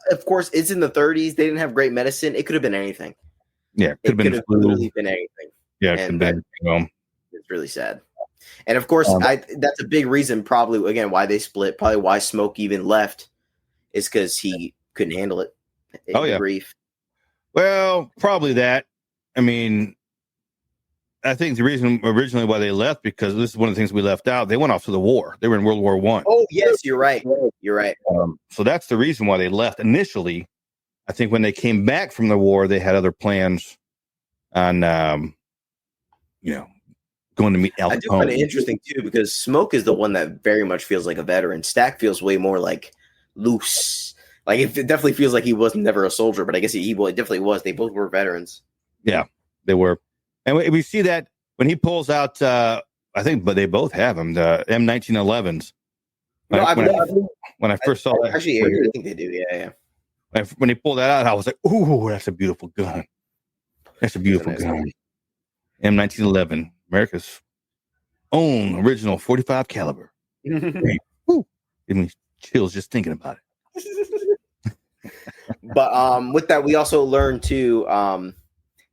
of course it's in the 30s. They didn't have great medicine. It could have been anything. Yeah, It could have literally been anything. Yeah, it could have been. It's really sad. And of course, that's a big reason, probably again, why they split. Probably why Smoke even left is because he couldn't handle it. Grief. Well, probably that. I mean, I think the reason originally why they left, because this is one of the things we left out. They went off to the war. They were in World War I. Oh yes, you're right. You're right. So that's the reason why they left initially. I think when they came back from the war, they had other plans on, going to meet Al Capone. I do find it interesting too because Smoke is the one that very much feels like a veteran. Stack feels way more like loose. Like it definitely feels like he was never a soldier, but I guess he definitely was. They both were veterans. Yeah, they were, and we see that when he pulls out. I think, but they both have them. The M1911s. When I first saw that, actually, I think they do. Yeah. When he pulled that out, I was like, "Ooh, that's a beautiful gun. That's a beautiful gun." M1911, America's own original 45 caliber. Woo, give me chills just thinking about it. But with that, we also learned too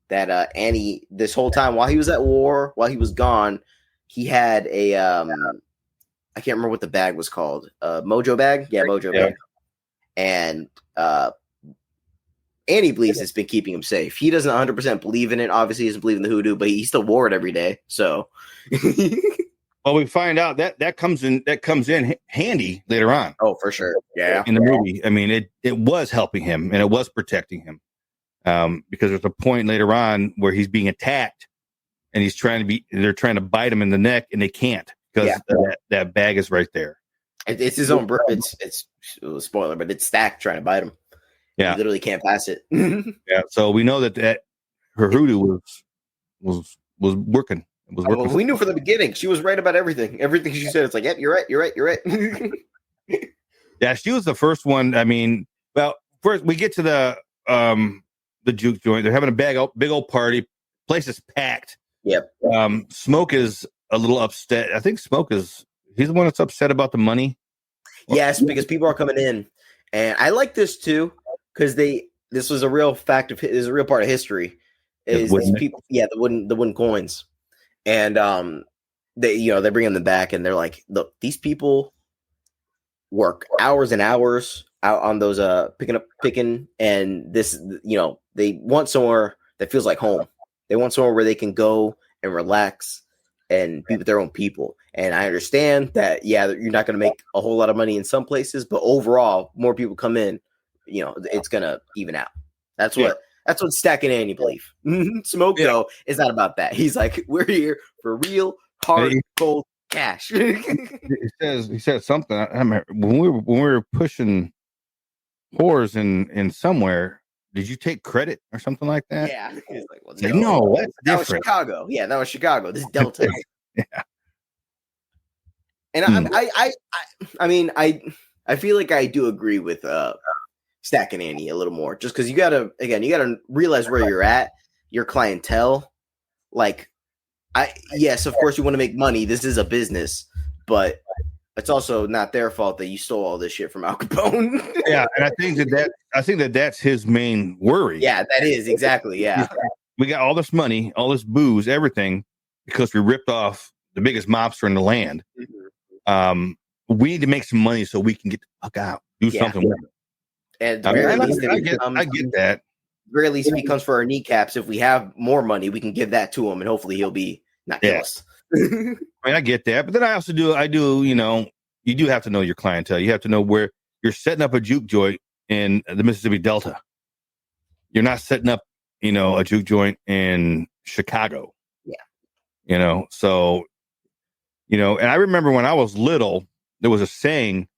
that Annie, this whole time while he was at war, while he was gone, he had a I can't remember what the bag was called. Mojo bag, Mojo bag, and Annie believes it's been keeping him safe. He doesn't 100% believe in it. Obviously, he doesn't believe in the hoodoo, but he still wore it every day. So, well, we find out that comes in handy later on. Oh, for sure, yeah. In the movie, I mean, it was helping him and it was protecting him, because there's a point later on where he's being attacked and they're trying to bite him in the neck and they can't because that bag is right there. It's his own. It's a spoiler, but it's Stack trying to bite him. Yeah, he literally can't pass it. Yeah, so we know that her hoodoo was working. It was working. Well, we knew from the beginning. She was right about everything. Everything she said, it's like, yep, you're right. Yeah, she was the first one. I mean, well, first we get to the juke joint. They're having a big old party. Place is packed. Yep. Smoke is a little upset. I think he's the one that's upset about the money. Yes, because people are coming in, and I like this too because this was a real fact is a real part of history. Is these people? Yeah, the wooden coins, and they bring them back, and they're like, look, these people work hours and hours out on those picking, and this they want somewhere that feels like home. They want somewhere where they can go and relax and be with their own people. And I understand that, you're not going to make a whole lot of money in some places, but overall, more people come in, it's going to even out. That's what Stack and Annie believe. Smoke, though, is not about that. He's like, we're here for real, hard, cold cash. He says something. I remember when we were pushing whores in somewhere. Did you take credit or something like that? Yeah. He's like, well, Like, no, that's that was different. Chicago. Yeah, that was Chicago. This is Delta. Yeah. And I mean, I feel like I do agree with Stack and Annie a little more, just because you gotta realize where you're at, your clientele. Like, yes, of course you want to make money. This is a business, but it's also not their fault that you stole all this shit from Al Capone. Yeah, and I think that's his main worry. Yeah, that is exactly. Yeah, we got all this money, all this booze, everything because we ripped off the biggest mobster in the land. We need to make some money so we can get the fuck out, do something with it. And I get that. Very least, if he comes for our kneecaps, if we have more money, we can give that to him, and hopefully he'll be not kill us. I mean, I get that, but then I also do. You know, you do have to know your clientele. You have to know where you're setting up a juke joint in the Mississippi Delta. You're not setting up, you know, a juke joint in Chicago. Yeah. You know, so, you know, and I remember when I was little, there was a saying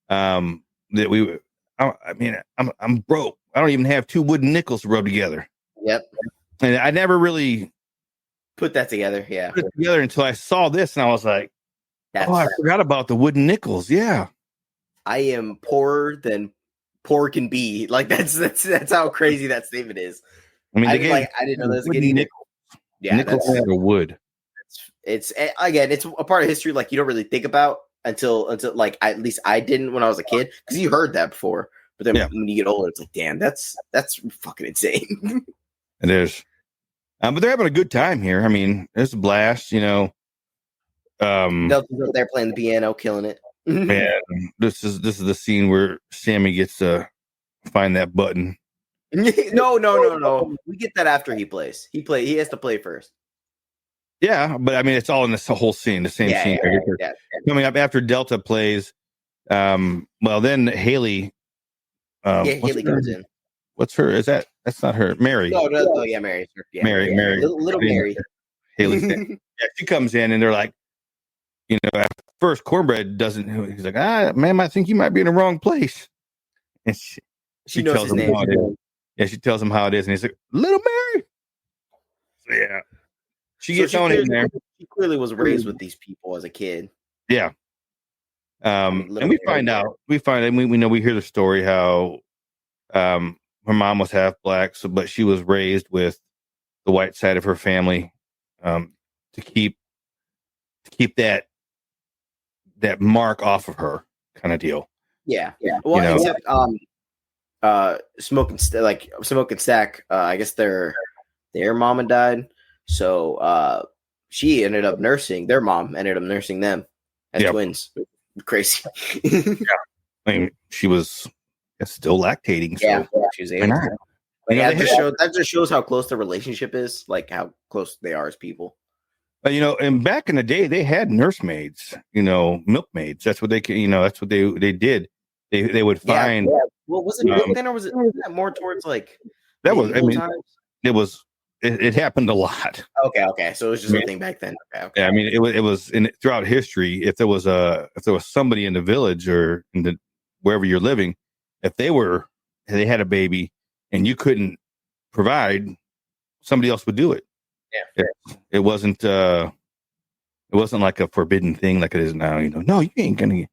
that I'm broke. I don't even have 2 wooden nickels to rub together. Yep. And I never really put that together. Yeah. Put it together until I saw this and I was like, I forgot about the wooden nickels. Yeah. I am poorer than poor can be. Like that's how crazy that statement is. I mean, I didn't know there's getting nickels. Yeah. Nickels out of wood. It's again, it's a part of history like you don't really think about until like at least I didn't when I was a kid, because you heard that before. But then when you get older, it's like, damn, that's fucking insane. It is. But they're having a good time here. I mean, it's a blast, you know. Delta's up there playing the piano, killing it. Man, this is the scene where Sammy gets to find that button. No. We get that after he plays. He has to play first. Yeah, but I mean, it's all in this whole scene, the same scene. Yeah. Coming up after Delta plays, well, then Haley. Haley comes in. What's her? That's not her. Mary. No, yeah, Mary. Yeah, Mary. Little Mary. Haley. Yeah, she comes in and they're like, you know, at first Cornbread doesn't. He's like, ma'am, I think you might be in the wrong place. And she knows tells his him name. how it is. Yeah, she tells him how it is, and he's like, Little Mary. So, yeah. She gets on in there. She clearly was raised with these people as a kid. Yeah. And we find out, we know, we hear the story how her mom was half black, but she was raised with the white side of her family to keep that mark off of her, kind of deal. Yeah. Well, you know, except Smoke and Stack, I guess their mom had died. So she ended up nursing their mom, ended up nursing them as twins. Crazy. Yeah. I mean, she was still lactating. So she was able to. That just shows how close the relationship is, like how close they are as people. But, you know, and back in the day, they had nursemaids, you know, milkmaids. That's what they did. They would find. Yeah. Well, was it milk then, or was it more towards like that was? I mean, times? It happened a lot. Okay. So it was just a thing back then. Okay. Yeah, I mean, it was throughout history. If there was somebody in the village or in wherever you're living, if they had a baby and you couldn't provide, somebody else would do it. Yeah. It wasn't like a forbidden thing like it is now. You know, no, you ain't gonna. You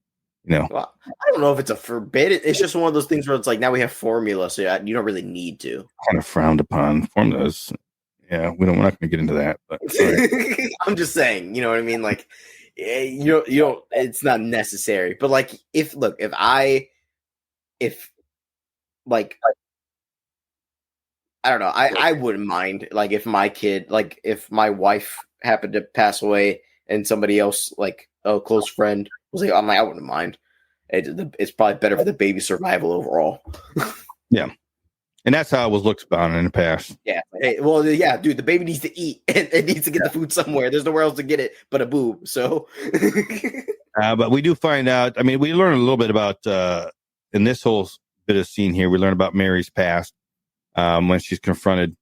know. Well, I don't know if it's a forbidden. It's just one of those things where it's like now we have formula, so you don't really need to. Kind of frowned upon formulas. Yeah, we're not going to get into that. But I'm just saying, you know what I mean? Like, you don't. It's not necessary. But like, if I don't know, I wouldn't mind. Like, if my kid, like, if my wife happened to pass away and somebody else, like a close friend, was like, I wouldn't mind. It's probably better for the baby's survival overall. Yeah. And that's how it was looked upon in the past. Yeah. Hey, well, yeah, dude, the baby needs to eat. It needs to get the food somewhere. There's nowhere else to get it but a boob. So, but we do find out. I mean, we learn a little bit about in this whole bit of scene here. We learn about Mary's past when she's confronted.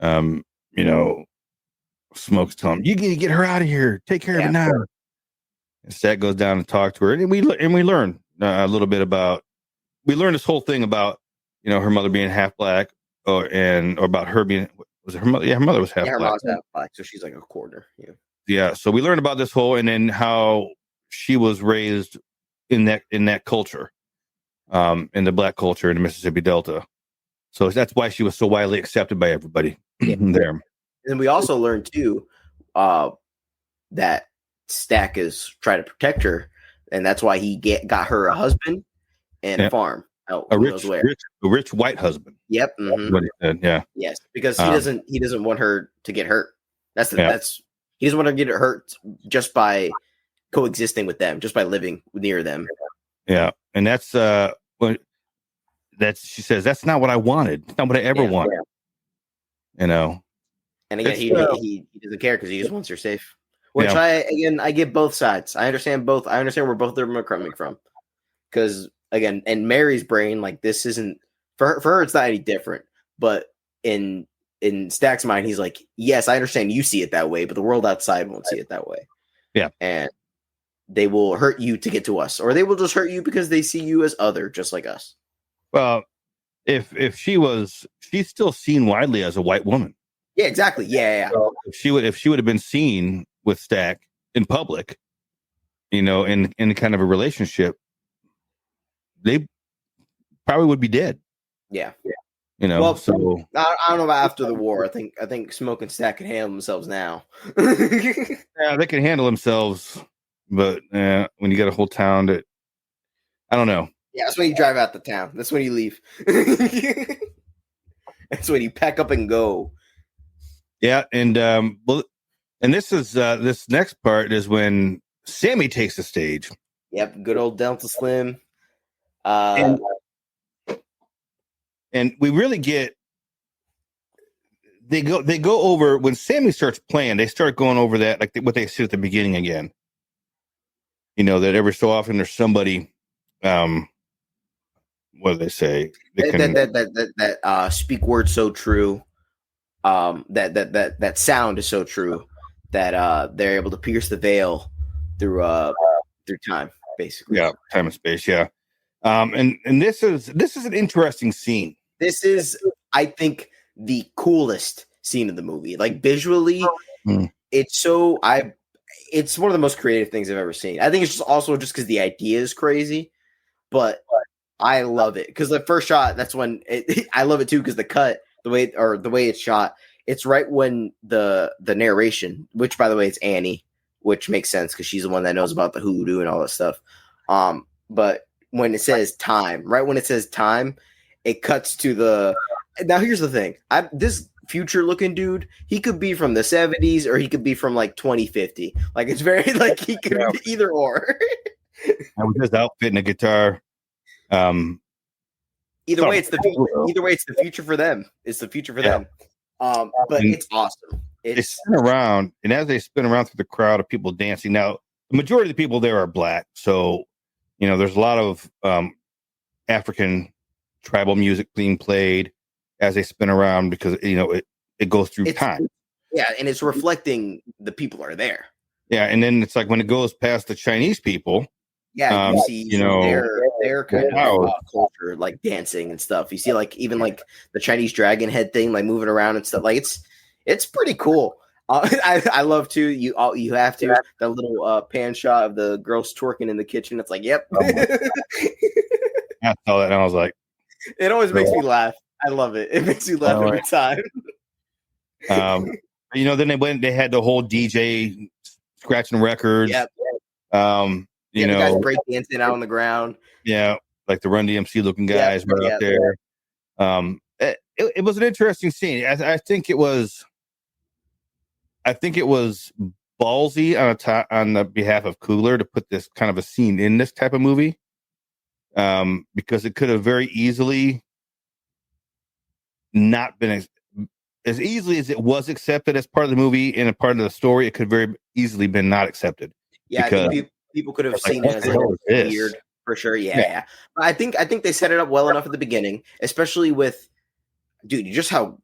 You know, Smoke's telling him, "You need to get her out of here. Take care of it now." And Stat goes down and talks to her, and we learn a little bit about we learned this whole thing about, her mother being half black, or about her being, was it her mother? Yeah, her mother was half her black. mom's half black, so she's like a quarter. Yeah. Yeah. So we learned about this whole, and then how she was raised in that culture, in the black culture in the Mississippi Delta. So that's why she was so widely accepted by everybody there. And we also learned too that Stack is trying to protect her, and that's why he got her a husband and a farm. A rich white husband. Yep. Mm-hmm. What he said, yeah. Yes, because he doesn't want her to get hurt. He doesn't want her to get hurt just by coexisting with them, just by living near them. Yeah, and that's she says that's not what I wanted. It's not what I ever wanted. Yeah. And again, he doesn't care because he just wants her safe. Which I get both sides. I understand both. I understand where both of them are coming from. Because again, in Mary's brain, like this isn't for her. It's not any different. But in Stack's mind, he's like, yes, I understand you see it that way, but the world outside won't see it that way. Yeah, and they will hurt you to get to us, or they will just hurt you because they see you as other, just like us. Well, if she's still seen widely as a white woman. Yeah, exactly. Yeah. So if she would have been seen with Stack in public, in kind of a relationship, they probably would be dead. Yeah. Well, so I don't know about after the war. I think Smoke and Stack can handle themselves now. Yeah, they can handle themselves, but when you got a whole town that, I don't know. Yeah, that's when you drive out the town. That's when you leave. That's when you pack up and go. Yeah, and this next part is when Sammy takes the stage. Yep, good old Delta Slim. And we really get they go over when Sammy starts playing. They start going over that, like what they said at the beginning again. That every so often there's somebody. What do they say? That speak words so true. That sound is so true that they're able to pierce the veil through time, basically. Yeah, time and space. Yeah, and this is an interesting scene. This is, I think, the coolest scene of the movie. Like visually, it's one of the most creative things I've ever seen. I think it's just because the idea is crazy, but I love it because the first shot. That's when I love it too because the cut. The way it's shot, it's right when the narration, which by the way it's Annie, which makes sense because she's the one that knows about the hoodoo and all that stuff. But when it says time, it cuts to the. Now here's the thing: this future looking dude, he could be from the 70s or he could be from like 2050. Like it's very like he could be either or. And with his outfit and a guitar. Either way, it's the future for them. It's the future for them. But it's awesome. They spin around, and as they spin around through the crowd of people dancing, now the majority of the people there are black, so there's a lot of African tribal music being played as they spin around because it goes through time. Yeah, and it's reflecting the people are there. Yeah, and then it's like when it goes past the Chinese people. Yeah, you see their kind of culture, like dancing and stuff. You see, like even like the Chinese dragon head thing, like moving around and stuff. Like it's pretty cool. I love too. You have to that little pan shot of the girls twerking in the kitchen. It's like, yep. I saw that and I was like, it always makes me laugh. I love it. It makes me laugh every time. Then they had the whole DJ scratching records. Yep. The guys break dancing out on the ground. Yeah, like the Run DMC looking guys right out there. It was an interesting scene. I think it was ballsy on the behalf of Coogler to put this kind of a scene in this type of movie, because it could have very easily not been as easily as it was accepted as part of the movie and a part of the story. It could very easily been not accepted. Yeah, I think people could have seen it as like weird for sure. Yeah. But I think they set it up well enough at the beginning, especially with just how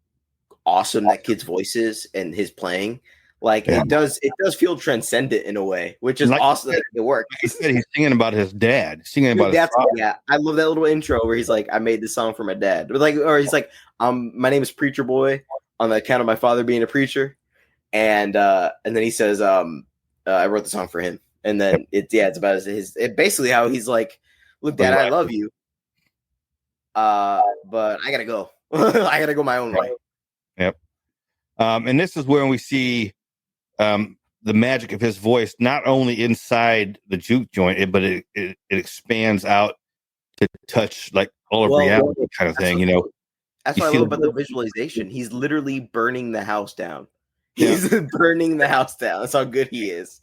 awesome that kid's voice is and his playing. Like Yeah. it does feel transcendent in a way, which is Like awesome. It works. he said he's singing about his dad, singing about his father. Yeah. I love that little intro where he's like, I made this song for my dad. Or he's like, my name is Preacher Boy on the account of my father being a preacher. And then he says, I wrote the song for him. And then it's about basically how he's like, look, Dad, I love you. But I gotta go. I gotta go my own way. Yep. And this is where we see the magic of his voice, not only inside the juke joint, but it expands out to touch like all of reality kind of thing. That's what I love about the visualization. He's literally burning the house down. He's burning the house down. That's how good he is.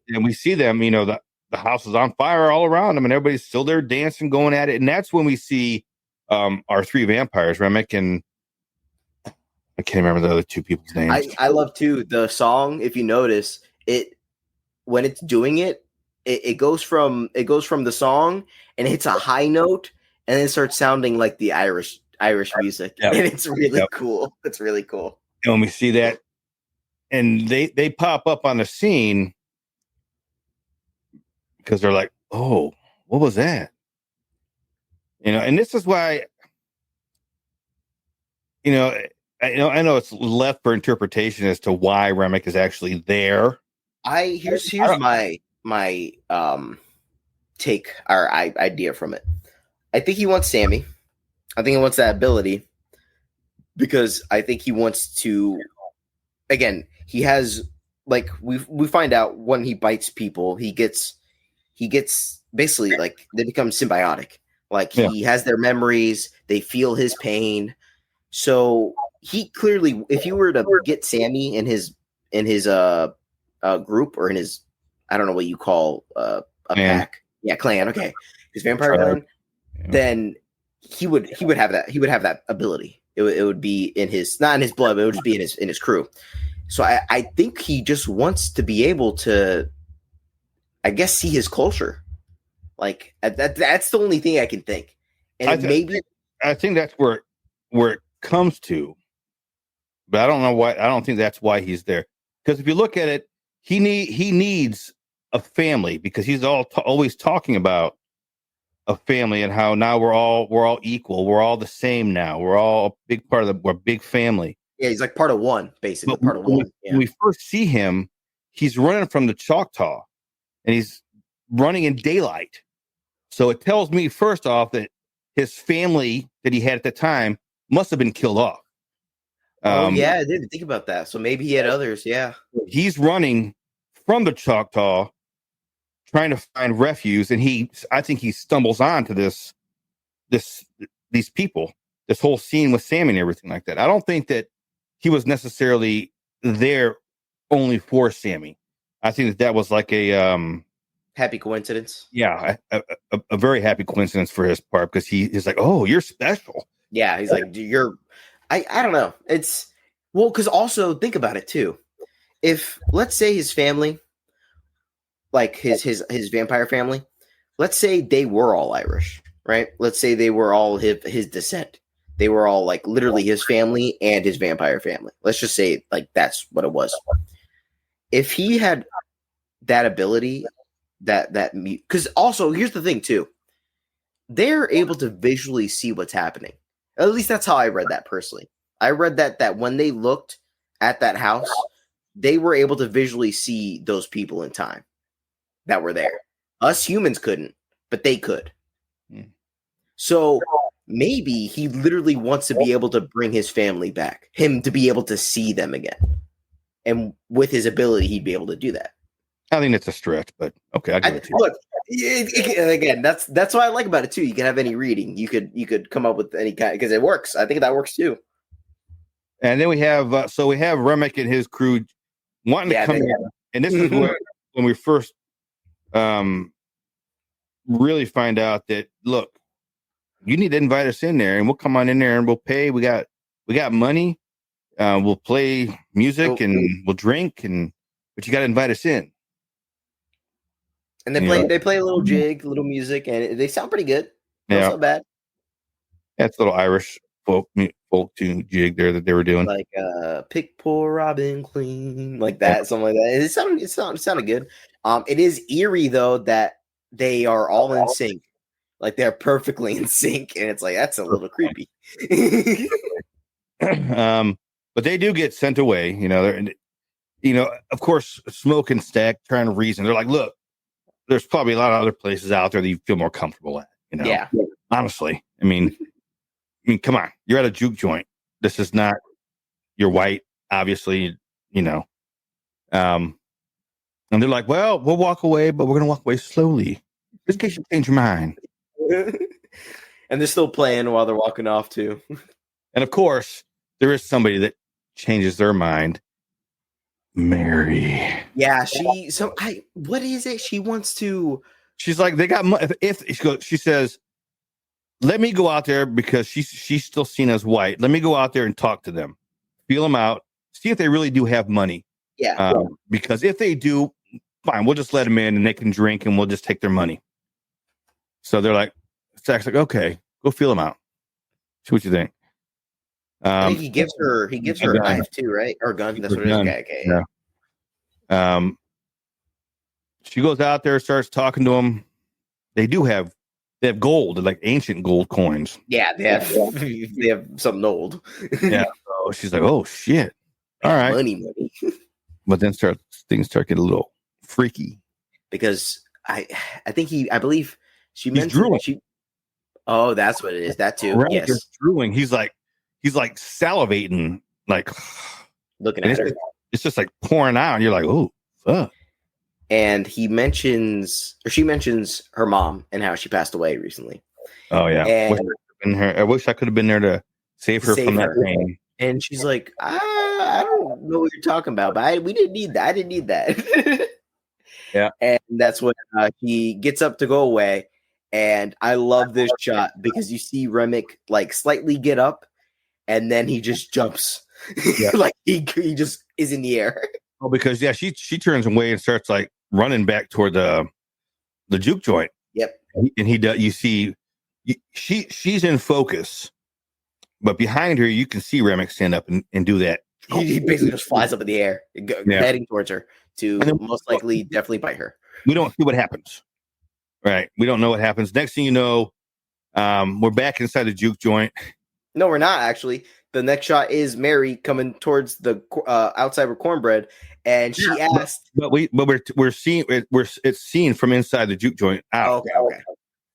And we see them, the house is on fire all around them, and everybody's still there dancing, going at it. And that's when we see our three vampires, Remick and I can't remember the other two people's names. I love too the song. If you notice it, when it's doing it, it goes from the song and hits a high note, and then it starts sounding like the Irish music, and it's really cool. It's really cool. And when we see that, and they pop up on the scene because they're like, "Oh, what was that?" And this is why, I know it's left for interpretation as to why Remick is actually there. Here's my take or idea from it. I think he wants Sammy. I think he wants that ability because I think he wants to. Again, he has like we find out when he bites people, he gets basically like they become symbiotic. Like he has their memories, they feel his pain. So he clearly, if you were to get Sammy in his group or in his, I don't know what you call a pack, clan, okay, his vampire clan, then he would have that. He would have that ability. It would be in his, not in his blood, but it would just be in his crew. So I think he just wants to be able to, I guess, see his culture. Like that's the only thing I can think. And I think that's where it comes to, but I don't know why. I don't think that's why he's there. Because if you look at it, he needs a family because he's always talking about a family and how now we're all equal. We're all the same now. We're all a big part of we're a big family. Yeah, he's like part of one, basically. Part of one. When we first see him, he's running from the Choctaw, and he's running in daylight. So it tells me, first off, that his family that he had at the time must have been killed off. I didn't think about that. So maybe he had others. Yeah, he's running from the Choctaw, trying to find refuge, and I think he stumbles onto these people, this whole scene with Sammy and everything like that. I don't think that he was necessarily there only for Sammy. I think that was like a happy coincidence. Yeah, a very happy coincidence for his part because he's like, "Oh, you're special." Yeah, he's like, "You're." I don't know. It's because also think about it too. If let's say his family, like his vampire family, let's say they were all Irish, right? Let's say they were all his descent. They were all like literally his family and his vampire family. Let's just say like that's what it was. If he had that ability, because also here's the thing too, they're able to visually see what's happening. At least that's how I read that personally. I read that when they looked at that house, they were able to visually see those people in time that were there. Us humans couldn't, but they could. So maybe he literally wants to be able to bring his family back, him to be able to see them again. And with his ability, he'd be able to do that. I think it's a stretch, but okay, I'll give it to you. Look, again, that's what I like about it too. You can have any reading. You could come up with any kind because it works. I think that works too. And then we have Remick and his crew wanting to come in, and this is when we first really find out that look, you need to invite us in there, and we'll come on in there and we'll pay. We got money. We'll play music and we'll drink, but you got to invite us in. And they play a little jig, a little music, and they sound pretty good. Not so bad. That's a little Irish folk tune jig there that they were doing. Like pick poor Robin clean, like that, something like that. It sounded good. It is eerie though that they are all in sync. Like they're perfectly in sync, and it's like that's a little creepy. But they do get sent away. Of course, Smoke and Stack trying to reason. They're like, look, there's probably a lot of other places out there that you feel more comfortable at. Yeah. Honestly, I mean, come on, you're at a juke joint. This is not. You're white, obviously. And they're like, well, we'll walk away, but we're gonna walk away slowly, just in case you change your mind. And they're still playing while they're walking off too. And of course, there is somebody that changes their mind. Mary. Yeah, what is it? She wants to. She's like, they got money. She says, let me go out there because she's still seen as white. Let me go out there and talk to them, feel them out, see if they really do have money. Yeah. Because if they do, fine, we'll just let them in and they can drink and we'll just take their money. So they're like, Stack's like, okay, go feel them out. See what you think. I think he gives her a knife too, right? Or a gun. That's what it is. Okay. Yeah. She goes out there, starts talking to them. They have gold, like ancient gold coins. Yeah, they have something old. Yeah. So she's like, oh shit. All right. Money. But then things start getting a little freaky. Because I believe she mentioned drooling. Oh, that's what it is. That too. Right, yes. Drooling. He's like salivating, like looking at her. It's just like pouring out. And you're like, oh, fuck. And she mentions her mom and how she passed away recently. Oh yeah. And I wish I could have been there to save her from that pain. And she's like, I don't know what you're talking about, but we didn't need that. I didn't need that. Yeah. And that's when he gets up to go away. And I love this shot because you see Remick like slightly get up and then he just jumps. Yeah. Like he just is in the air. Oh, because she turns away and starts like running back toward the juke joint. Yep. And he does. You see, she's in focus, but behind her you can see Remick stand up and do that. He basically just flies up in the air, heading towards her to most likely definitely bite her. We don't see what happens. Right. We don't know what happens. Next thing you know, we're back inside the juke joint. No, we're not actually. The next shot is Mary coming towards the outside with cornbread, and she asked. But we're seeing it's seen from inside the juke joint out. Oh, okay.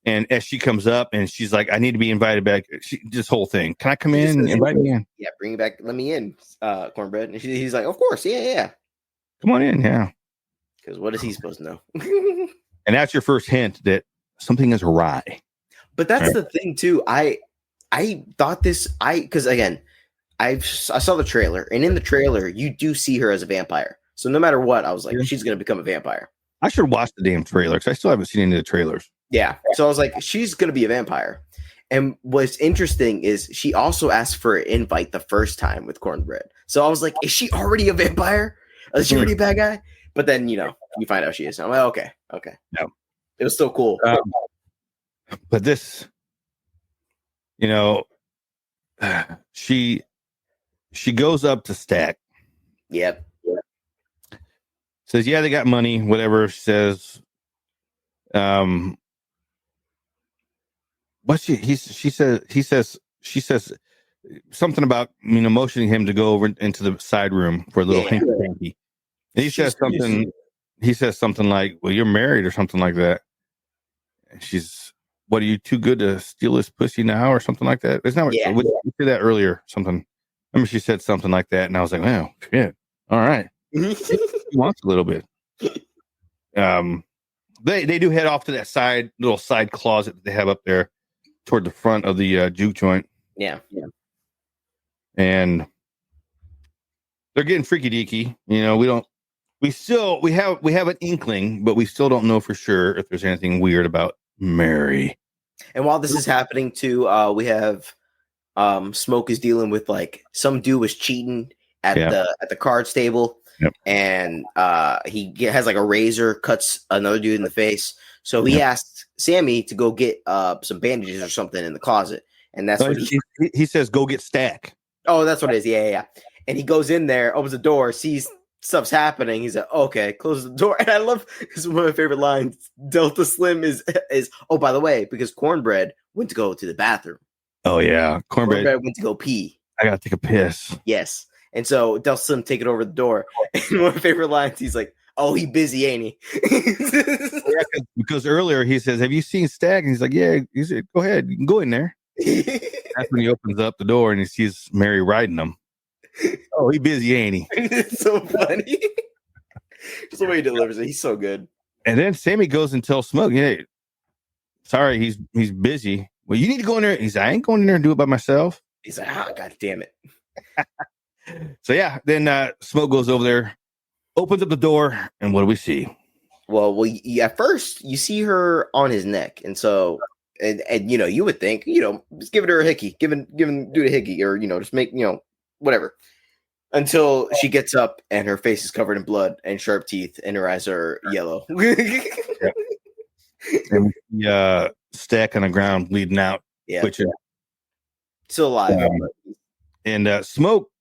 And as she comes up, and she's like, "I need to be invited back." This whole thing. Can I come in? Invite me in. Yeah, bring me back. Let me in, cornbread. And he's like, "Of course, yeah. Come on in, yeah." Because what is he supposed to know? And that's your first hint that something is awry. But that's the thing too. I thought because again, I saw the trailer, and in the trailer you do see her as a vampire. So no matter what, I was like, she's going to become a vampire. I should watch the damn trailer because I still haven't seen any of the trailers. Yeah. So I was like, she's going to be a vampire. And what's interesting is she also asked for an invite the first time with cornbread. So I was like, is she already a vampire? Is she already a bad guy? But then, you find out she is. I'm like, okay. Yeah. It was still cool. But this, she goes up to Stack. Yep. Says, yeah, they got money, whatever. She says, she says something about, motioning him to go over into the side room for a little hanky. And he says something like, well, you're married or something like that. And she's, what, are you too good to steal this pussy now or something like that? It's not what we did that earlier. Something. Remember she said something like that. And I was like, wow, shit. All right. He wants a little bit. They do head off to that little side closet that they have up there toward the front of the juke joint. Yeah. And they're getting freaky deaky. We have an inkling, but we still don't know for sure if there's anything weird about Mary. And while this is happening too, we have Smoke is dealing with like some dude was cheating at the cards table. Yep. And he has like a razor, cuts another dude in the face. So he asked Sammy to go get some bandages or something in the closet. and that's what he says, "Go get Stack." Oh, that's what it is. Yeah. And he goes in there, opens the door, sees stuff's happening. He's like, okay, closes the door. And I love, this is one of my favorite lines. Delta Slim is oh, by the way, because Cornbread went to go to the bathroom. Oh yeah, Cornbread went to go pee. I gotta take a piss. Yes. And so Delta Slim take it over the door. And one of my favorite lines, he's like, oh, he busy, ain't he? Because earlier he says, have you seen Stack? And he's like, yeah. He said, go ahead, you can go in there. That's when he opens up the door and he sees Mary riding him. Oh, he busy, ain't he? It's so funny. Just the way he delivers it. He's so good. And then Sammy goes and tells Smoke, hey, sorry, he's busy. Well, you need to go in there. He's like, I ain't going in there and do it by myself. He's like, God damn it. So yeah, then Smoke goes over there, opens up the door, and what do we see? Well, at first you see her on his neck, and so and you would think, just give her a hickey, do the hickey, or just make whatever, until she gets up and her face is covered in blood and sharp teeth, and her eyes are yellow. Yep. And we Stack on the ground, bleeding out, twitching. Still alive. And Smoke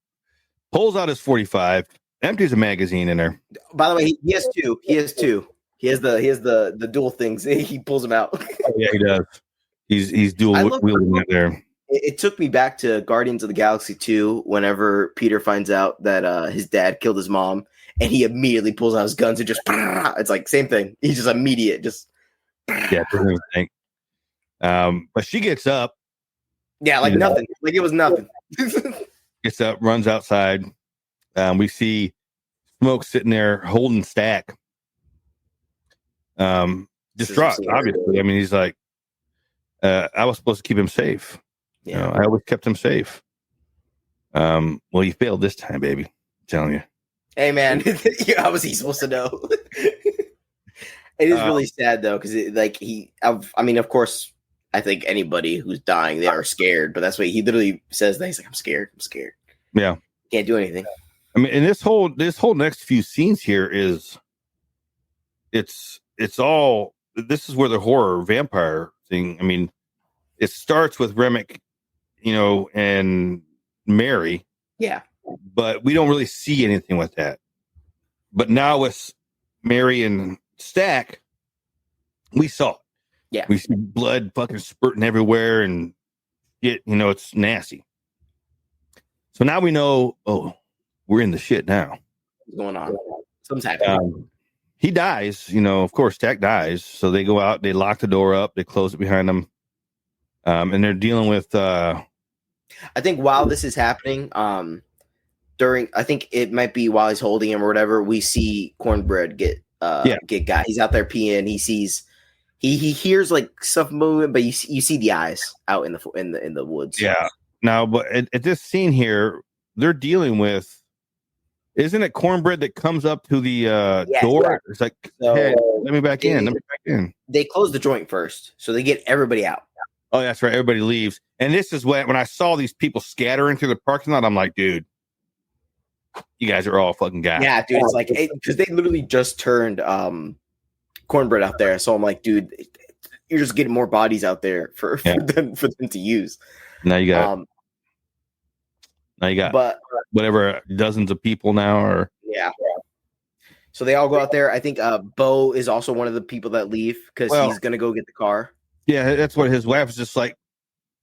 pulls out his 45, empties a magazine in there. By the way, he has two. He has the dual things. He pulls them out. Oh, yeah, he does. He's dual wielding it there. It took me back to Guardians of the Galaxy 2 whenever Peter finds out that his dad killed his mom, and he immediately pulls out his guns and just it's like same thing. He's just immediate, just doesn't think. But she gets up. Yeah, like nothing. Like it was nothing. Gets up, runs outside. We see Smoke sitting there holding Stack. Distraught, obviously. I mean, he's like, I was supposed to keep him safe. Yeah, I always kept him safe. Well, you failed this time, baby. I'm telling you. Hey, man, how was he supposed to know? It is really sad though, because I mean, of course, I think anybody who's dying, they are scared. But that's what he literally says. That he's like, I'm scared. Yeah, can't do anything. I mean, and this whole next few scenes here is, it's all. This is where the horror vampire thing. I mean, it starts with Remick, and Mary. Yeah, but we don't really see anything with that. But now with Mary and Stack, we saw it. Yeah, we see blood fucking spurting everywhere, and it's nasty. So now we know. Oh, we're in the shit now. What's going on? Something's happening. He dies. Of course, Stack dies. So they go out. They lock the door up. They close it behind them. And they're dealing with. I think while this is happening, I think it might be while he's holding him or whatever, we see Cornbread get got. He's out there peeing. He sees. He hears like stuff moving, but you see the eyes out in the woods. Yeah. Now, but at this scene here, they're dealing with. Isn't it Cornbread that comes up to the door? Yeah. It's like, hey, let me back in. They close the joint first, so they get everybody out. Oh, that's right. Everybody leaves. And this is when I saw these people scattering through the parking lot, I'm like, dude, you guys are all fucking guys. Yeah, dude. It's like, because they literally just turned Cornbread out there. So I'm like, dude, you're just getting more bodies out there for them to use. Now you got but whatever dozens of people now, or so they all go out there. I think Bo is also one of the people that leave because he's gonna go get the car. Yeah, that's what his wife is just like.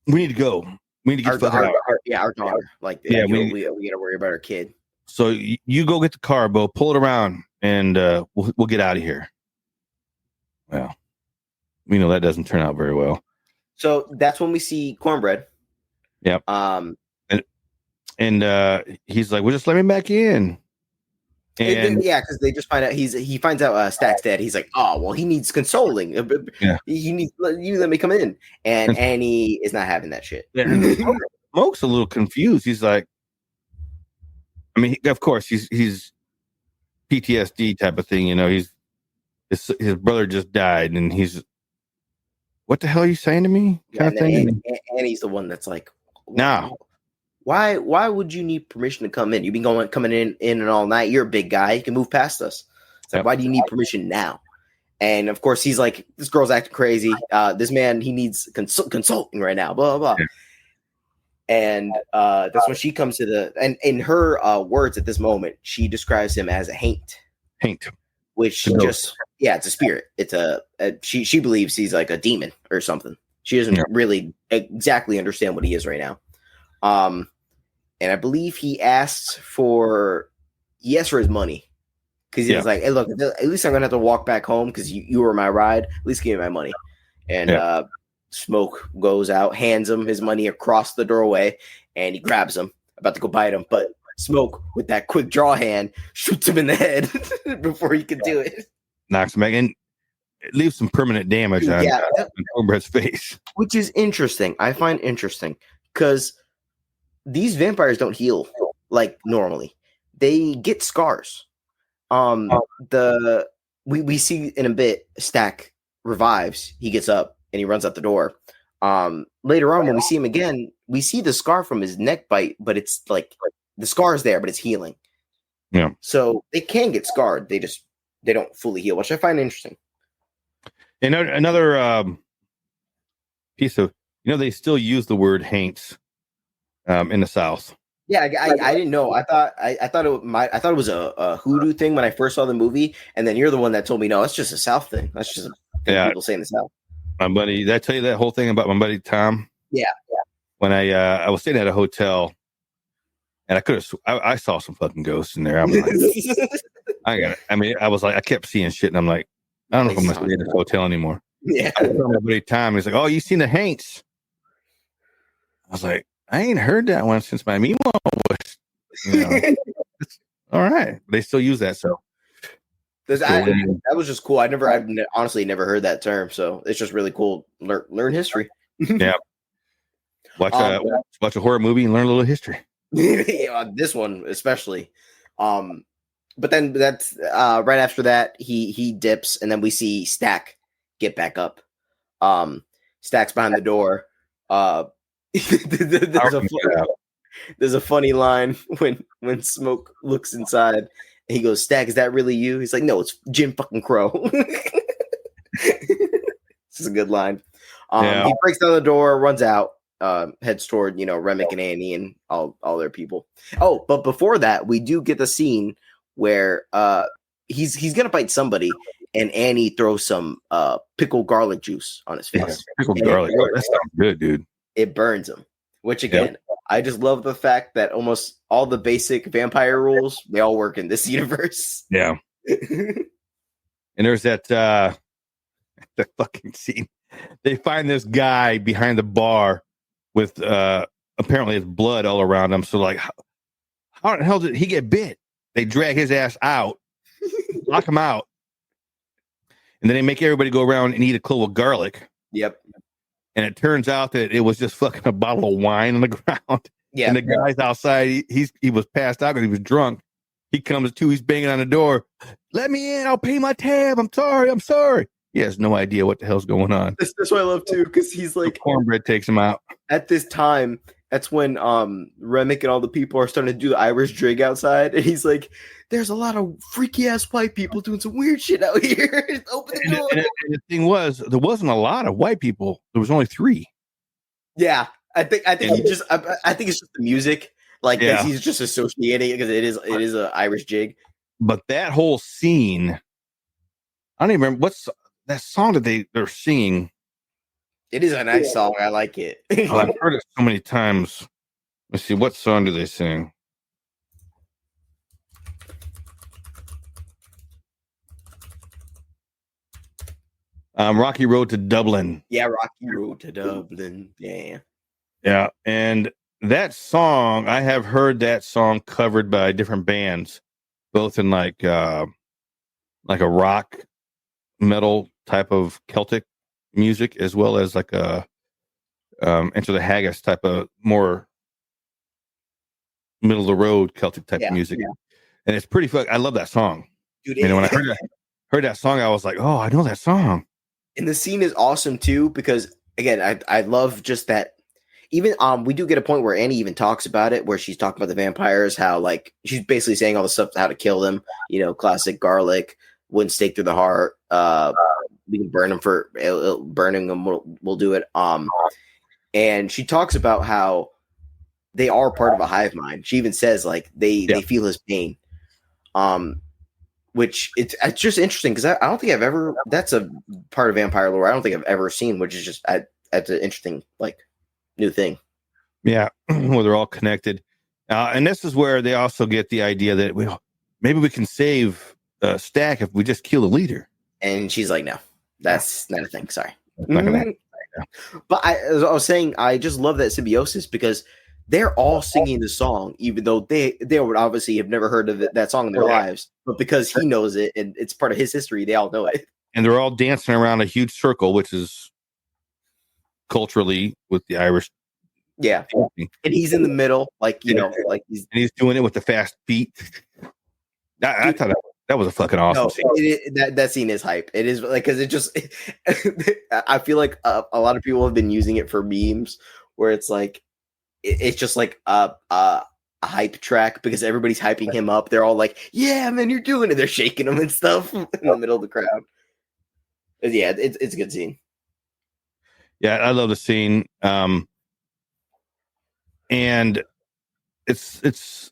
We need to go. We need to get our daughter. Like, we gotta worry about our kid. So you go get the car, Bo. Pull it around, and we'll get out of here. Well, we know that doesn't turn out very well. So that's when we see Cornbread. Yep. And he's like, "Well, just let me back in." And because they just find out he finds out Stack's dead. He's like, "Oh, well, he needs consoling. Yeah, he needs you let me come in." And Annie is not having that shit. Yeah. Smoke's a little confused. He's like, I mean, of course, he's PTSD type of thing. His brother just died, and he's, what the hell are you saying to me? Kind of thing. Annie's the one that's like, now. Why would you need permission to come in? You've been coming in and all night. You're a big guy. You can move past us. It's like, why do you need permission now? And of course, he's like, this girl's acting crazy. This man, he needs consulting right now. Blah blah blah. And that's when she comes to and in her words at this moment, she describes him as a haint. Haint. Which just it's a spirit. It's she believes he's like a demon or something. She doesn't really exactly understand what he is right now. And I believe he asks for his money because he's like, hey, look, at least I'm gonna have to walk back home because you were my ride. At least give me my money. And Smoke goes out, hands him his money across the doorway, and he grabs him, about to go bite him, but Smoke, with that quick draw hand, shoots him in the head before he can do it. Knocks him back and it leaves some permanent damage on Cobra's face. Which is interesting. I find interesting because these vampires don't heal like normally. They get scars. We see in a bit Stack revives. He gets up and he runs out the door. Later on, when we see him again, we see the scar from his neck bite, but it's like the scar is there, but it's healing. Yeah. So they can get scarred. They don't fully heal, which I find interesting. And another piece of, they still use the word haints in the South. Yeah, I didn't know. I thought it was a hoodoo thing when I first saw the movie, and then you're the one that told me no, it's just a South thing. That's just people saying the South. My buddy, did I tell you that whole thing about my buddy Tom? Yeah. When I was staying at a hotel, and I saw some fucking ghosts in there. I'm like, I was like, I kept seeing shit, and I'm like, I don't know if I'm gonna stay in this hotel anymore. Yeah. I told my buddy Tom, he's like, oh, you seen the haints? I was like, I ain't heard that one since my Mimo was. All right, they still use that. So that was just cool. I've honestly never heard that term. So it's just really cool. Learn history. Yeah. Watch a horror movie and learn a little history. This one especially. But then that's right after that he dips, and then we see Stack get back up. Stack's behind the door. There's a funny line when Smoke looks inside and he goes, Stack, is that really you? He's like, no, it's Jim fucking Crow. This is a good line. He breaks down the door, runs out, heads toward Remick and Annie and all their people. Oh, but before that, we do get the scene where he's gonna bite somebody, and Annie throws some pickled garlic juice on his face. Pickled garlic, that sounds good, dude. It burns him, which again, I just love the fact that almost all the basic vampire rules, they all work in this universe. Yeah. And there's that fucking scene. They find this guy behind the bar with apparently his blood all around him. So like, how the hell did he get bit? They drag his ass out, lock him out, and then they make everybody go around and eat a clove of garlic. Yep. And it turns out that it was just fucking a bottle of wine on the ground. Yeah. And the guy's outside. He was passed out because he was drunk. He comes to, he's banging on the door. Let me in. I'll pay my tab. I'm sorry. He has no idea what the hell's going on. That's what I love too, because he's like, the cornbread takes him out. At this time, that's when Remick and all the people are starting to do the Irish jig outside, and he's like, "There's a lot of freaky ass white people doing some weird shit out here." Open the door. And the thing was, there wasn't a lot of white people. There was only 3. Yeah, I think I think it's just the music. Like he's just associating it because it is an Irish jig. But that whole scene, I don't even remember what's that song that they're singing. It is a nice song. I like it. I've heard it so many times. Let's see, what song do they sing? Rocky Road to Dublin. Yeah, Rocky Road to Dublin. Yeah. Yeah, and that song, I have heard that song covered by different bands, both in like a rock metal type of Celtic music, as well as like a Enter the Haggis type of more middle of the road Celtic type of music. Yeah. And it's pretty fun. I love that song. Dude, when I heard that song, I was like, oh, I know that song. And the scene is awesome too, because again, I love just that. Even we do get a point where Annie even talks about it, where she's talking about the vampires, how like she's basically saying all the stuff how to kill them. Classic garlic, wouldn't stake through the heart. We can burn them for burning them. We'll do it. And she talks about how they are part of a hive mind. She even says like they feel his pain. Which it's just interesting because I don't think I've ever, that's a part of vampire lore I don't think I've ever seen, which is just that's an interesting like new thing. Yeah, where they're all connected. And this is where they also get the idea that maybe we can save Stack if we just kill the leader. And she's like, no, that's not a thing. Sorry. Not gonna happen. But as I was saying, I just love that symbiosis because they're all singing the song, even though they would obviously have never heard of that song in their lives. But because he knows it and it's part of his history, they all know it. And they're all dancing around a huge circle, which is culturally with the Irish. Yeah. And he's in the middle, like, you know, like he's doing it with the fast feet. I thought that was a fucking awesome scene. That scene is hype. It is like, because it just, I feel like a lot of people have been using it for memes where it's like, it's just like a hype track because everybody's hyping him up. They're all like, yeah, man, you're doing it. They're shaking him and stuff in the middle of the crowd. But yeah, it's a good scene. Yeah, I love the scene. And it's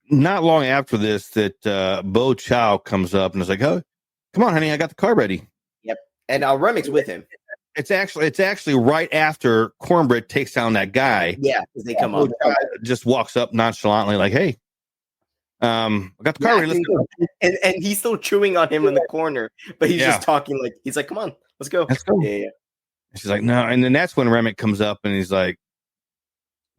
not long after this that Bo Chow comes up and is like, oh, come on, honey, I got the car ready. Yep. And Remy's with him. It's actually right after Cornbread takes down that guy. Yeah, because they come up. Just walks up nonchalantly, like, "Hey, I got the car ready. Let's go." And he's still chewing on him in the corner, but he's just talking like he's like, "Come on, let's go." Let's go. Yeah. And she's like, "No," and then that's when Remick comes up and he's like,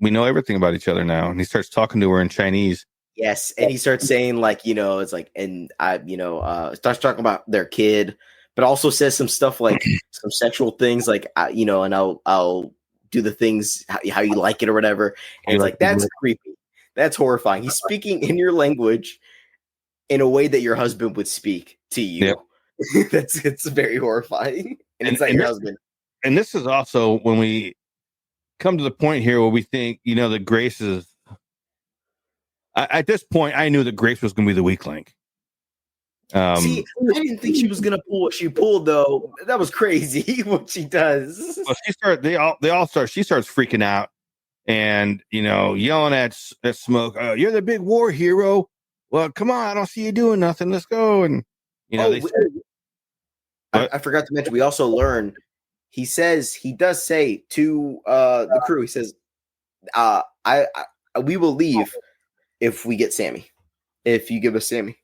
"We know everything about each other now," and he starts talking to her in Chinese. Yes, and he starts saying like, you know, it's like, and starts talking about their kid. But also says some stuff like some sexual things, like and I'll do the things how you like it or whatever. And it's like that's creepy, that's horrifying. He's speaking in your language in a way that your husband would speak to you. Yep. It's very horrifying, and it's not your husband. And this is also when we come to the point here where we think, that Grace is. At this point, I knew that Grace was going to be the weak link. See, I didn't think she was gonna pull what she pulled, though. That was crazy what she does. Well, they all start. She starts freaking out and yelling at Smoke. You're the big war hero. Well, come on, I don't see you doing nothing. Let's go. And I forgot to mention. We also learn he does say to the crew. He says, we will leave if we get Sammy. If you give us Sammy."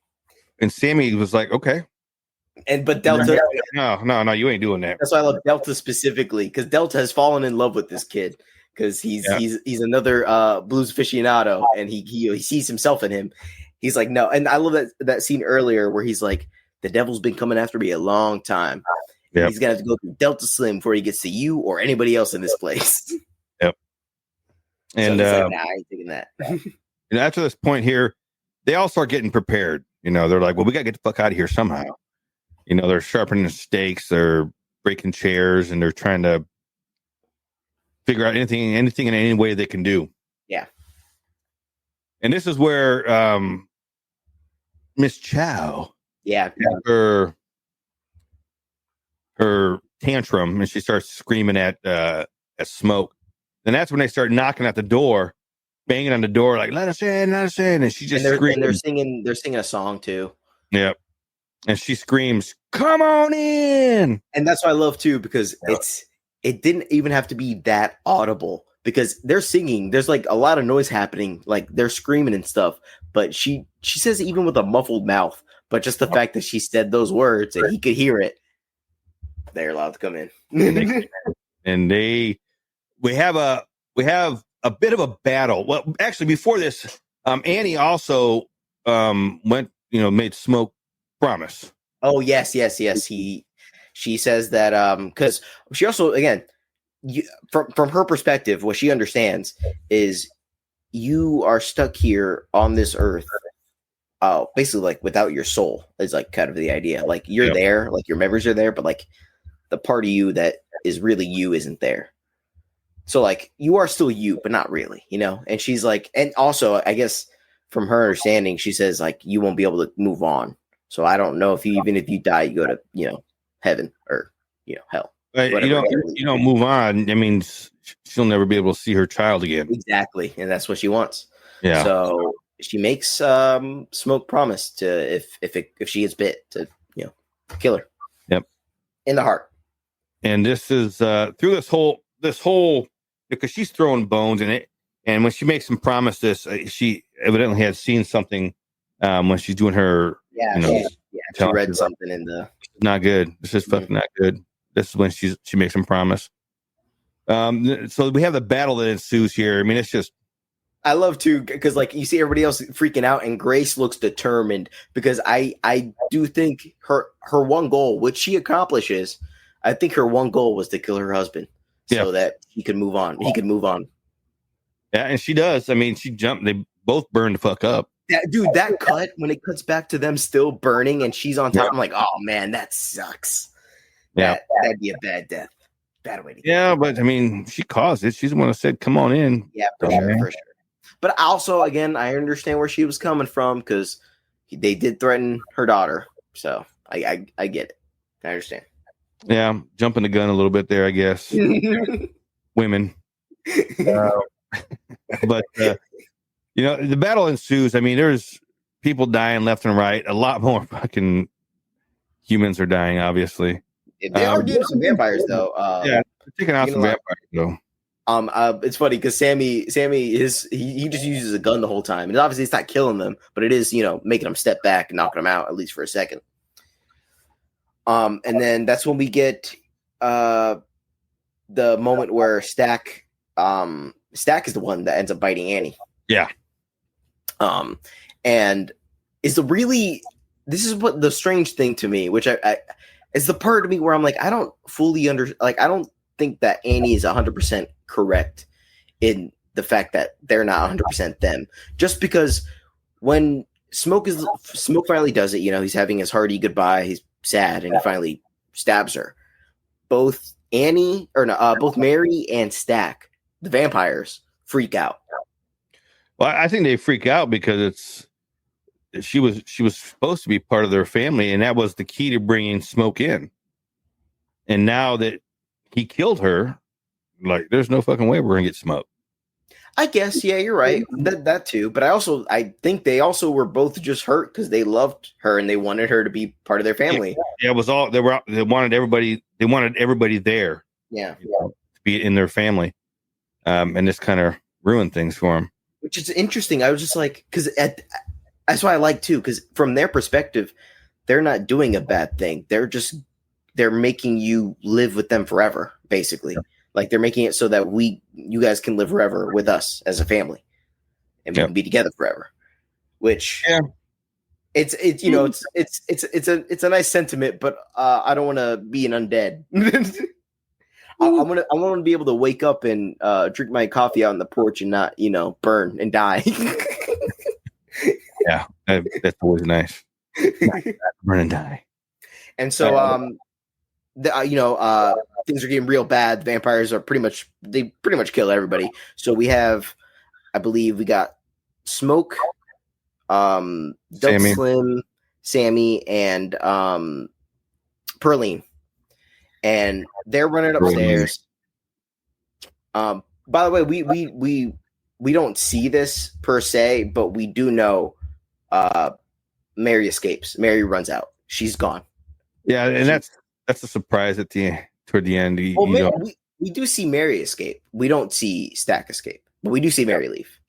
And Sammy was like, okay. But Delta... No, you ain't doing that. That's why I love Delta specifically, because Delta has fallen in love with this kid, because he's another blues aficionado, and he sees himself in him. He's like, no. And I love that scene earlier where he's like, the devil's been coming after me a long time. Yep. He's going to have to go through Delta Slim before he gets to you or anybody else in this place. Yep. And so I ain't taking that. And after this point here, they all start getting prepared. They're like, well, we got to get the fuck out of here somehow. They're sharpening stakes, they're breaking chairs, and they're trying to figure out anything in any way they can do. Yeah. And this is where Miss Chow, her tantrum, and she starts screaming at Smoke. And that's when they start knocking at the door. Banging on the door, like, let us in, and she just screams. And they're singing a song too. Yep. And she screams, come on in. And that's what I love too, because it didn't even have to be that audible, because they're singing. There's like a lot of noise happening, like they're screaming and stuff. But she says it even with a muffled mouth. But just the fact that she said those words and he could hear it, they're allowed to come in. And we have a bit of a battle. Well, actually, before this, Annie also made Smoke promise. Oh, yes. She says that because she also, again, from her perspective, what she understands is you are stuck here on this earth, basically like without your soul is like kind of the idea. Like you're there, like your memories are there, but like the part of you that is really you isn't there. So, like, you are still you, but not really, And she's like, and also, I guess, from her understanding, she says, like, you won't be able to move on. So, I don't know if you die, you go to, heaven or, hell. You don't move on. I mean, she'll never be able to see her child again. Exactly, and that's what she wants. Yeah. So she makes Smoke promise to if she gets bit to kill her. Yep. In the heart. And this is through this whole because she's throwing bones in it, and when she makes him promise this, she evidently had seen something when she's doing her. She read something in the. Not good. This is fucking not good. This is when she makes him promise. So we have the battle that ensues here. I mean, it's just. I love to because like you see everybody else freaking out, and Grace looks determined because I do think her one goal, which she accomplishes, I think her one goal was to kill her husband so that he could move on. He could move on. Yeah, and she does. I mean, she jumped. They both burned the fuck up. That cut when it cuts back to them still burning and she's on top. I'm like, oh man, that sucks. That'd be a bad death. Bad way to go. But I mean, she caused it. She's the one that said, "Come on in." Yeah, for sure. But also, again, I understand where she was coming from because they did threaten her daughter. So I get it. I understand. Yeah, jumping the gun a little bit there, I guess. Women. But the battle ensues. I mean, there's people dying left and right. A lot more fucking humans are dying, obviously. They are getting some vampires, though. They're taking out some vampires, though. It's funny because Sammy he just uses a gun the whole time, and obviously it's not killing them, but it is making them step back and knocking them out at least for a second. And then that's when we get the moment where Stack is the one that ends up biting Annie. Yeah. And this is what the strange thing to me, which I is the part of me where I'm like, I don't fully I don't think that Annie is 100% correct in the fact that they're not 100% them. Just because when Smoke finally does it, he's having his hearty goodbye, he's sad, and he finally stabs her. Both Mary and Stack, the vampires, freak out. Well, I think they freak out because she was supposed to be part of their family, and that was the key to bringing Smoke in. And now that he killed her, like, there's no fucking way we're gonna get Smoke. I guess, yeah, you're right. That too. But I think they also were both just hurt because they loved her and they wanted her to be part of their family. Yeah, it was all they wanted everybody. They wanted everybody there. Yeah, to be in their family, and this kind of ruined things for them. Which is interesting. I was just like, because that's why I like too. Because from their perspective, they're not doing a bad thing. They're making you live with them forever, basically. Yeah. Like they're making it so that you guys can live forever with us as a family, and we can be together forever. Which, it's a nice sentiment, but I don't want to be an undead. I want to be able to wake up and drink my coffee out on the porch and not burn and die. Yeah, that's always nice. Burn and die. And so things are getting real bad. The vampires are pretty much kill everybody. So we have, I believe we got Smoke, Dope Slim, Sammy, and Pearline. And they're running upstairs. By the way, we don't see this per se, but we do know Mary escapes. Mary runs out. She's gone. Yeah, and that's a surprise toward the end. We do see Mary escape. We don't see Stack escape, but we do see Mary leave.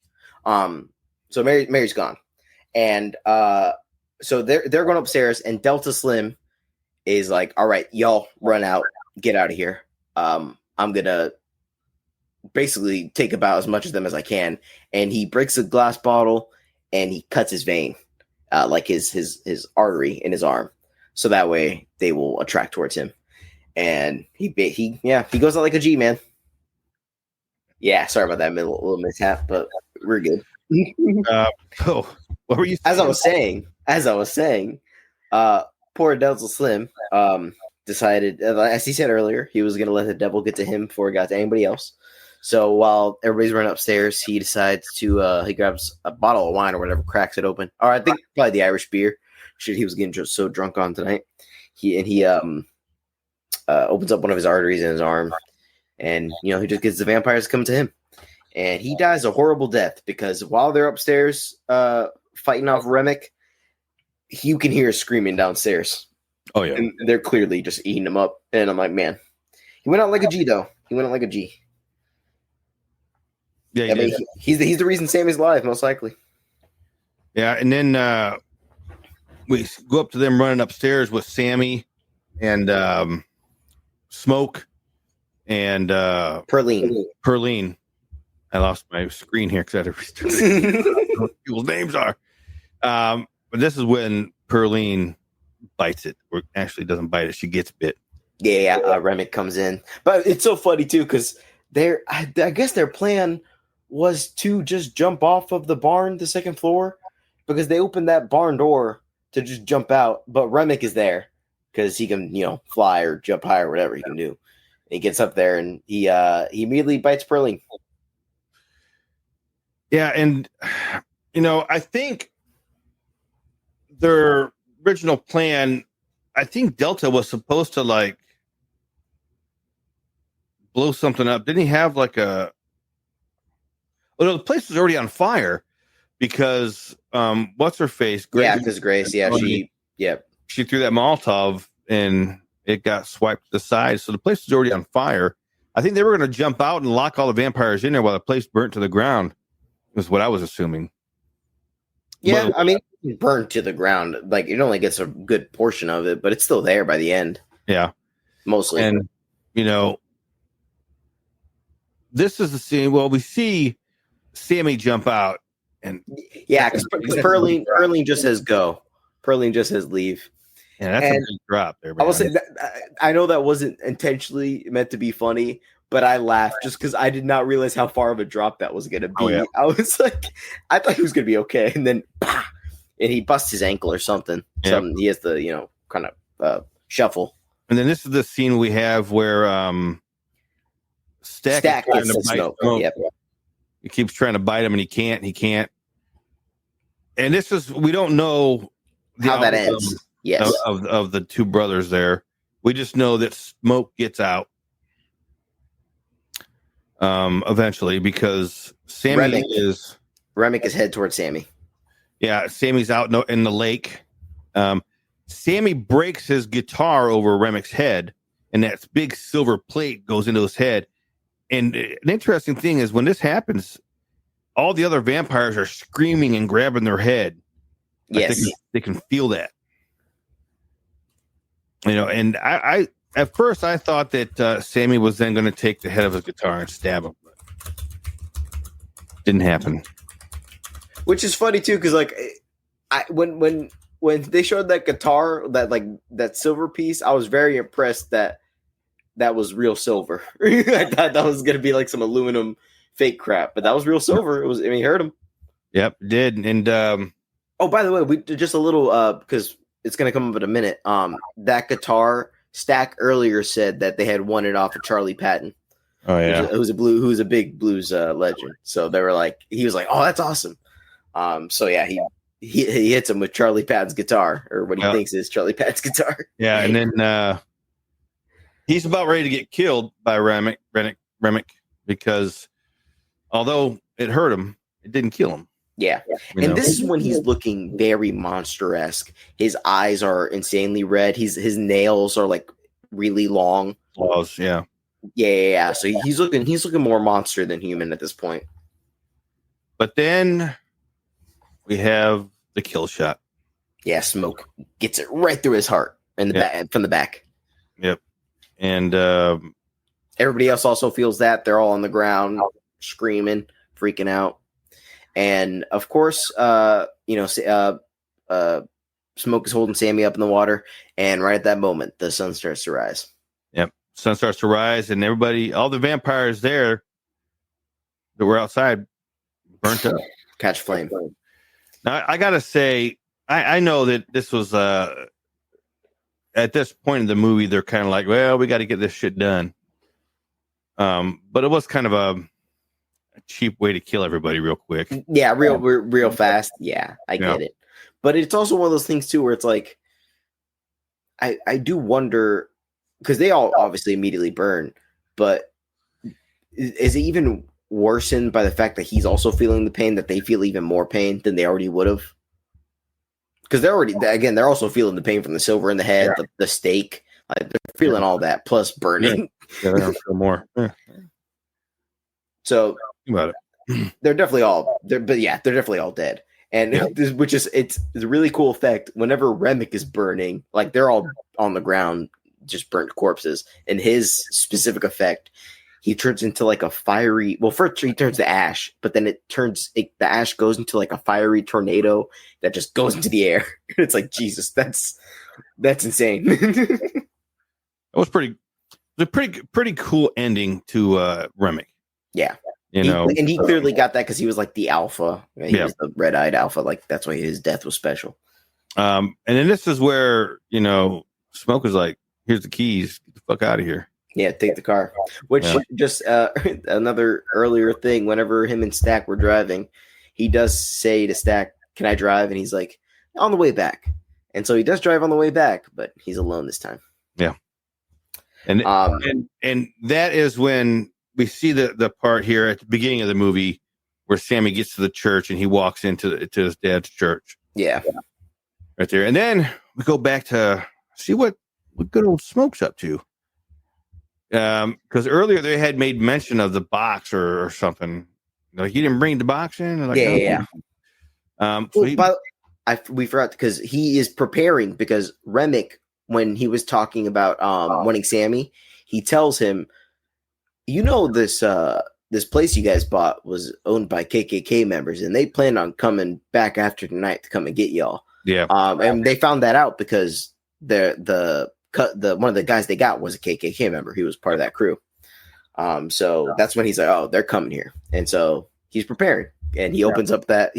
So Mary's gone, and so they're going upstairs, and Delta Slim is like, "All right, y'all run out, get out of here. I'm gonna basically take about as much of them as I can." And he breaks a glass bottle and he cuts his vein, like his artery in his arm, so that way they will attract towards him. And he goes out like a G, man. Yeah, sorry about that little mishap, but we're good. What were you saying? As I was saying, poor Delta Slim decided, as he said earlier, he was going to let the devil get to him before it got to anybody else. So while everybody's running upstairs, he decides to he grabs a bottle of wine or whatever, cracks it open. Or I think probably the Irish beer. Shit, he was getting so drunk on tonight. He opens up one of his arteries in his arm, and he just gets the vampires to come to him, and he dies a horrible death because while they're upstairs fighting off Remick, you can hear screaming downstairs. Oh yeah, and they're clearly just eating him up, and I'm like, man, he went out like a G though. He went out like a G. Yeah, I mean, he's the reason Sammy's alive, most likely. Yeah, and then we go up to them running upstairs with Sammy and Smoke and Perline. I lost my screen here because I had to restart what people's names are. But this is when Perline bites it, or actually doesn't bite it. She gets bit. Yeah, Remick comes in. But it's so funny, too, because I guess their plan was to just jump off of the barn, the second floor, because they opened that barn door to just jump out. But Remick is there because he can, fly or jump high or whatever he can do. And he gets up there and he immediately bites Perline. Yeah, and, I think their original plan, I think Delta was supposed to, blow something up. Didn't he have, the place was already on fire because, what's-her-face? Grace, yeah, because Grace, she threw that Molotov, and it got swiped to the side, so the place was already on fire. I think they were going to jump out and lock all the vampires in there while the place burnt to the ground. Is what I was assuming. Yeah, I mean, burnt to the ground. It only gets a good portion of it, but it's still there by the end. Yeah. Mostly. And, this is the scene. Well, we see Sammy jump out. And yeah, because Perline just says go. Perline just says leave. Yeah, that's a big drop there. Man. I will say that, I know that wasn't intentionally meant to be funny, but I laughed just because I did not realize how far of a drop that was going to be. Oh, yeah. I was like, I thought he was going to be okay, and then and he busts his ankle or something. Yeah. He has the kind of shuffle. And then this is the scene we have where Stack is trying to bite Smoke. Yep. He keeps trying to bite him, and he can't. And this is, we don't know how that ends. Yes, of the two brothers there. We just know that Smoke gets out. Eventually, because Remick is head towards Sammy. Yeah, Sammy's out in the lake. Sammy breaks his guitar over Remick's head, and that big silver plate goes into his head. And an interesting thing is when this happens, all the other vampires are screaming and grabbing their head. Yes, they can feel that. And I at first I thought that Sammy was then going to take the head of his guitar and stab him. But didn't happen. Which is funny too, because when they showed that guitar, that silver piece, I was very impressed that was real silver. I thought that was going to be some aluminum fake crap, but that was real silver. It was. I mean, he hurt him. Yep, did. And oh, by the way, we just a little because it's going to come up in a minute. That guitar, Stack earlier said that they had won it off of Charlie Patton. Oh yeah, who was a big blues legend. So they were he was like, oh, that's awesome. So yeah, he hits him with Charlie Patton's guitar, or what he thinks is Charlie Patton's guitar. Yeah, and then he's about ready to get killed by Remick because although it hurt him, it didn't kill him. Yeah. And this is when he's looking very monster-esque. His eyes are insanely red. His nails are really long. Claws, yeah. Yeah. So he's looking more monster than human at this point. But then we have the kill shot. Yeah, Smoke gets it right through his heart and back, from the back. Yep. And everybody else also feels that. They're all on the ground screaming, freaking out. And of course, Smoke is holding Sammy up in the water, and right at that moment, the sun starts to rise. Yep, sun starts to rise, and everybody, all the vampires there that were outside, burnt up, catch flame. Now, I gotta say, I know that this was at this point in the movie, they're kind of like, well, we got to get this shit done. But it was kind of a cheap way to kill everybody real quick. Yeah, real fast. Yeah, I get it. But it's also one of those things too where it's I do wonder because they all obviously immediately burn, but is it even worsened by the fact that he's also feeling the pain, that they feel even more pain than they already would have? Because they're also feeling the pain from the silver in the head, the stake. Like, they're feeling all that plus burning. Yeah, they're gonna feel more. Yeah. So Think about it. they're definitely all dead. And it's a really cool effect. Whenever Remick is burning, like they're all on the ground, just burnt corpses. And his specific effect, he turns into like a fiery. Well, first he turns to ash, but then the ash goes into like a fiery tornado that just goes into the air. It's like, Jesus, that's insane. It was a pretty cool ending to Remick. Yeah. And he clearly got that because he was like the alpha. He was the red-eyed alpha. Like, that's why his death was special. And then this is where, Smoke is like, here's the keys. Get the fuck out of here. Yeah, take the car. Which just another earlier thing, whenever him and Stack were driving, he does say to Stack, can I drive? And he's like, on the way back. And so he does drive on the way back, but he's alone this time. Yeah. And that is when we see the part here at the beginning of the movie where Sammy gets to the church and he walks to his dad's church. Yeah. Right there. And then we go back to see what good old Smoke's up to. Because earlier they had made mention of the box or something. Like, he didn't bring the box in? Like, yeah. So we forgot because he is preparing, because Remick, when he was talking about wanting Sammy, he tells him, this place you guys bought was owned by KKK members, and they plan on coming back after tonight to come and get y'all. Yeah. And they found that out because the one of the guys they got was a KKK member. He was part of that crew. So that's when he's like, oh, they're coming here, and so he's preparing, and he opens up that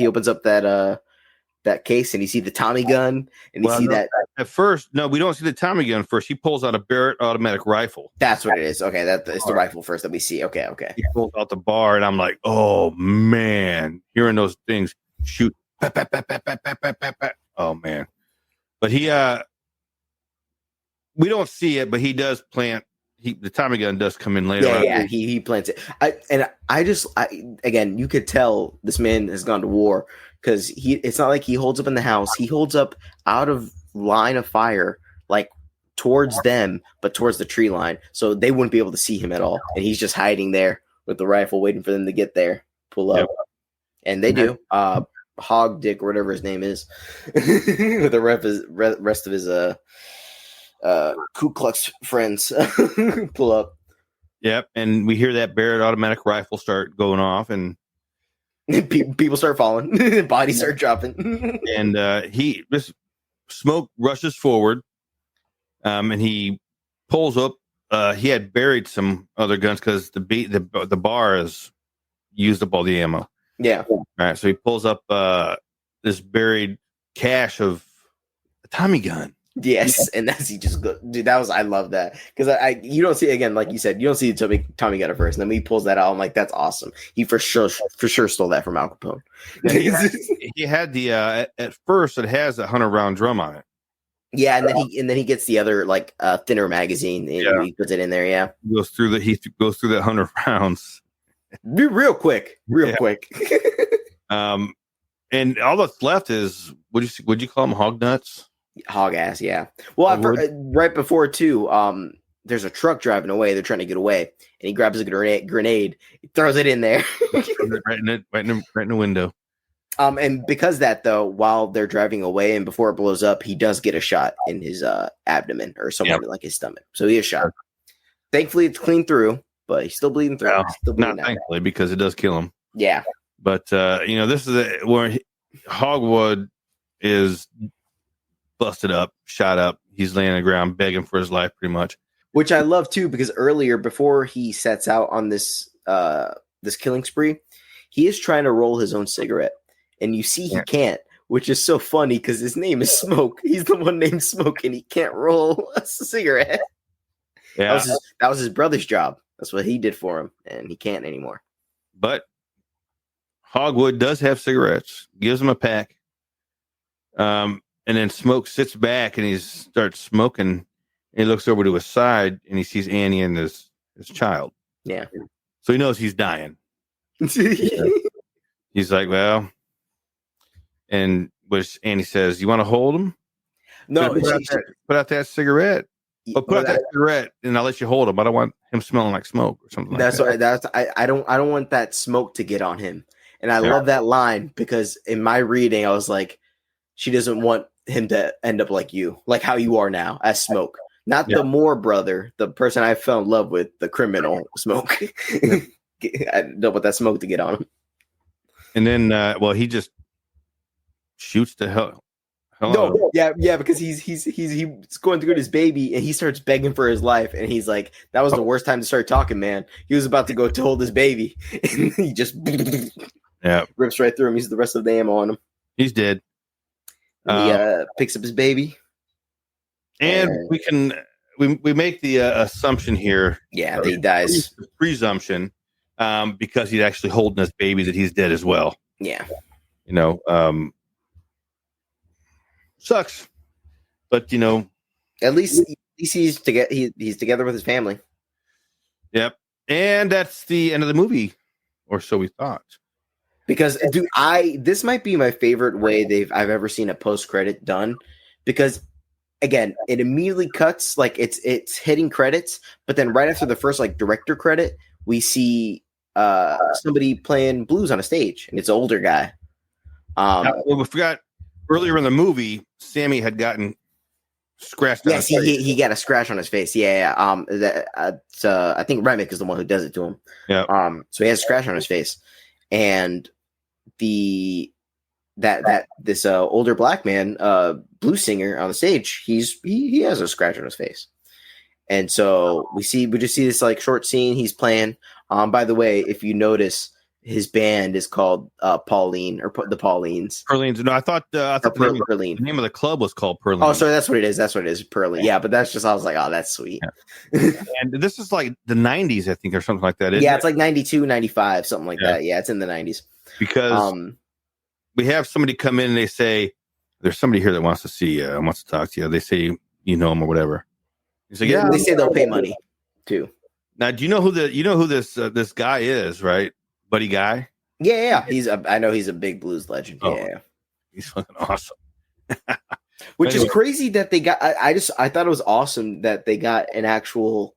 case, and you see the Tommy gun, and you see that. At first, no, we don't see the Tommy gun first. He pulls out a Barrett automatic rifle. That's what it is. Okay, it's the rifle first that we see. Okay. He pulls out the bar, and I'm like, oh man, hearing those things shoot. Oh man, but he we don't see it, but he does plant. The Tommy gun does come in later. Yeah, he plants it. Again, you could tell this man has gone to war, because it's not like he holds up in the house. He holds up out of line of fire, like towards them, but towards the tree line, so they wouldn't be able to see him at all. And he's just hiding there with the rifle, waiting for them to get there, pull up. Yep. And they do. Hog Dick, or whatever his name is, with the rest of his Ku Klux friends pull up. Yep, and we hear that Barrett automatic rifle start going off, and people start falling, bodies start dropping, and this Smoke rushes forward, and he pulls up. He had buried some other guns because the bar has used up all the ammo. Yeah. All right, so he pulls up this buried cache of a Tommy gun. Yes, and that's he just go, dude. I love that, because you don't see, again, like you said, you don't see the Tommy gun at first, and then when he pulls that out, I'm like, that's awesome. He for sure stole that from Al Capone. He had the at first it has a 100-round drum on it. Yeah, and then he gets the other like thinner magazine. And he puts it in there. Yeah, he goes through that 100 rounds real quick. And all that's left is would you call them hog nuts? Hog ass, yeah. Well, right before too, there's a truck driving away. They're trying to get away, and he grabs a grenade, he throws it in there, right in the window. And because that, though, while they're driving away and before it blows up, he does get a shot in his abdomen or somewhere like his stomach. So he is shot. Thankfully, it's clean through, but he's still bleeding through. Not thankfully, because it does kill him. Yeah. But this is where Hogwood is busted up, shot up. He's laying on the ground begging for his life, pretty much. Which I love too, because earlier, before he sets out on this killing spree, he is trying to roll his own cigarette, and you see he can't, which is so funny because his name is Smoke. He's the one named Smoke, and he can't roll a cigarette. Yeah, that was his brother's job. That's what he did for him, and he can't anymore. But Hogwood does have cigarettes. Gives him a pack. And then Smoke sits back and he starts smoking, And he looks over to his side and he sees Annie and his child. Yeah. So he knows he's dying. He's like, well, and which Annie says, you want to hold him? No, put out that cigarette. But put out that cigarette and I'll let you hold him. I don't want him smelling like smoke or something like that. I don't want that smoke to get on him. And I love that line because in my reading, I was like, she doesn't want him to end up like you, like how you are now as Smoke. Not the Moore brother, the person I fell in love with, the criminal Smoke. I don't want that smoke to get on him. And then, he just shoots the hell. No, because he's going to get his baby and he starts begging for his life and he's like, that was the worst time to start talking, man. He was about to go to hold his baby and he just rips right through him. He's the rest of the ammo on him. He's dead. And he picks up his baby, and we make the assumption here. Yeah, that he dies. Presumption, because he's actually holding his baby that he's dead as well. Yeah, sucks, but at least he's together with his family. Yep, and that's the end of the movie, or so we thought. Because, dude, this might be my favorite way I've ever seen a post credit done. Because, again, it immediately cuts like it's hitting credits, but then right after the first like director credit, we see somebody playing blues on a stage, and it's an older guy. We forgot earlier in the movie, Sammy had gotten scratched. Yes, he got a scratch on his face. Yeah. I think Remick is the one who does it to him. Yeah. So he has a scratch on his face, and this older black man, blues singer on the stage, he has a scratch on his face, and so we just see this like short scene. He's playing. By the way, if you notice, his band is called Pauline or the Paulines. Perlines. No, I thought the name of the club was called Perline. Oh, sorry, that's what it is. Perline. Yeah, but that's just I was like, oh, that's sweet. Yeah. And this is like the 90s, I think, or something like that. It's like 92, 95, something like that. Yeah, it's in the 90s. Because we have somebody come in and they say, there's somebody here that wants to see you, wants to talk to you. They say you know him or whatever. He's like, yeah. They say they'll pay money too. Now, do you know who this guy is, right? Buddy Guy? Yeah. I know he's a big blues legend. Oh, yeah. He's fucking awesome. Which is crazy that they got. I thought it was awesome that they got an actual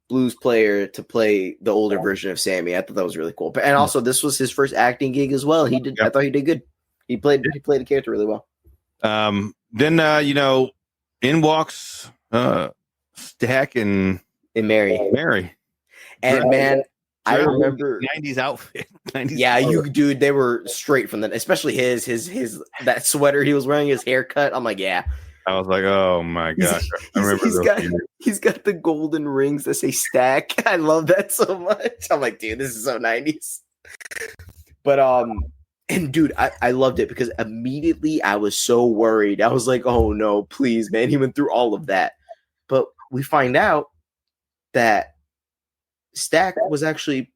blues player to play the older version of Sammy. I thought that was really cool. And also, this was his first acting gig as well. He did. Yep. I thought he did good. He played the character really well. Then in walks Stack and Mary. And man, I remember 90s outfit. 90s yeah, dude, they were straight from especially his that sweater he was wearing, his haircut. I'm like, yeah. I was like, oh my gosh. I remember he's got the golden rings that say Stack. I love that so much. I'm like, dude, this is so 90s. But and dude, I loved it because immediately I was so worried. I was like, oh no, please, man. He went through all of that. But we find out that Stack was actually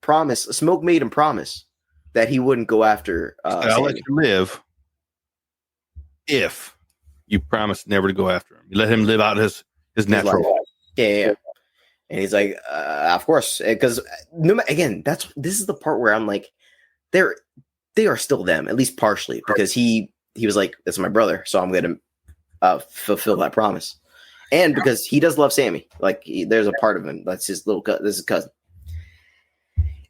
Smoke made him promise that he wouldn't go after I'll let you live if you promise never to go after him. You let him live out his natural life. Yeah. And he's like, of course, because again, this is the part where I'm like, they are still them, at least partially, because he was like, that's my brother, so I'm going to fulfill that promise. And because he does love Sammy, like there's a part of him that's his this is his cousin.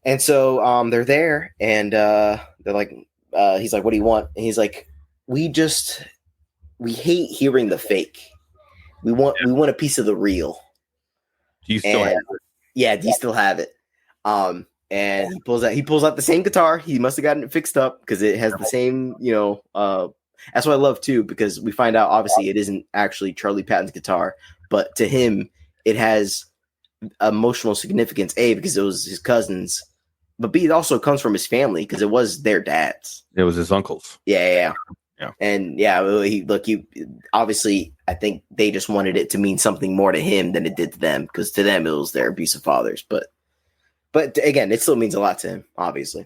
And so they're there, and they're like, he's like, what do you want? And he's like, we hate hearing the fake. We want a piece of the real. Do you still have it? Yeah, do you still have it? And he pulls out the same guitar. He must have gotten it fixed up because it has the same, that's what I love too, because we find out obviously it isn't actually Charlie Patton's guitar, but to him it has emotional significance. A, because it was his cousin's, but B, it also comes from his family because it was their dad's. It was his uncle's. Yeah. And he obviously, I think they just wanted it to mean something more to him than it did to them, because to them it was their abusive fathers. But again, it still means a lot to him, obviously,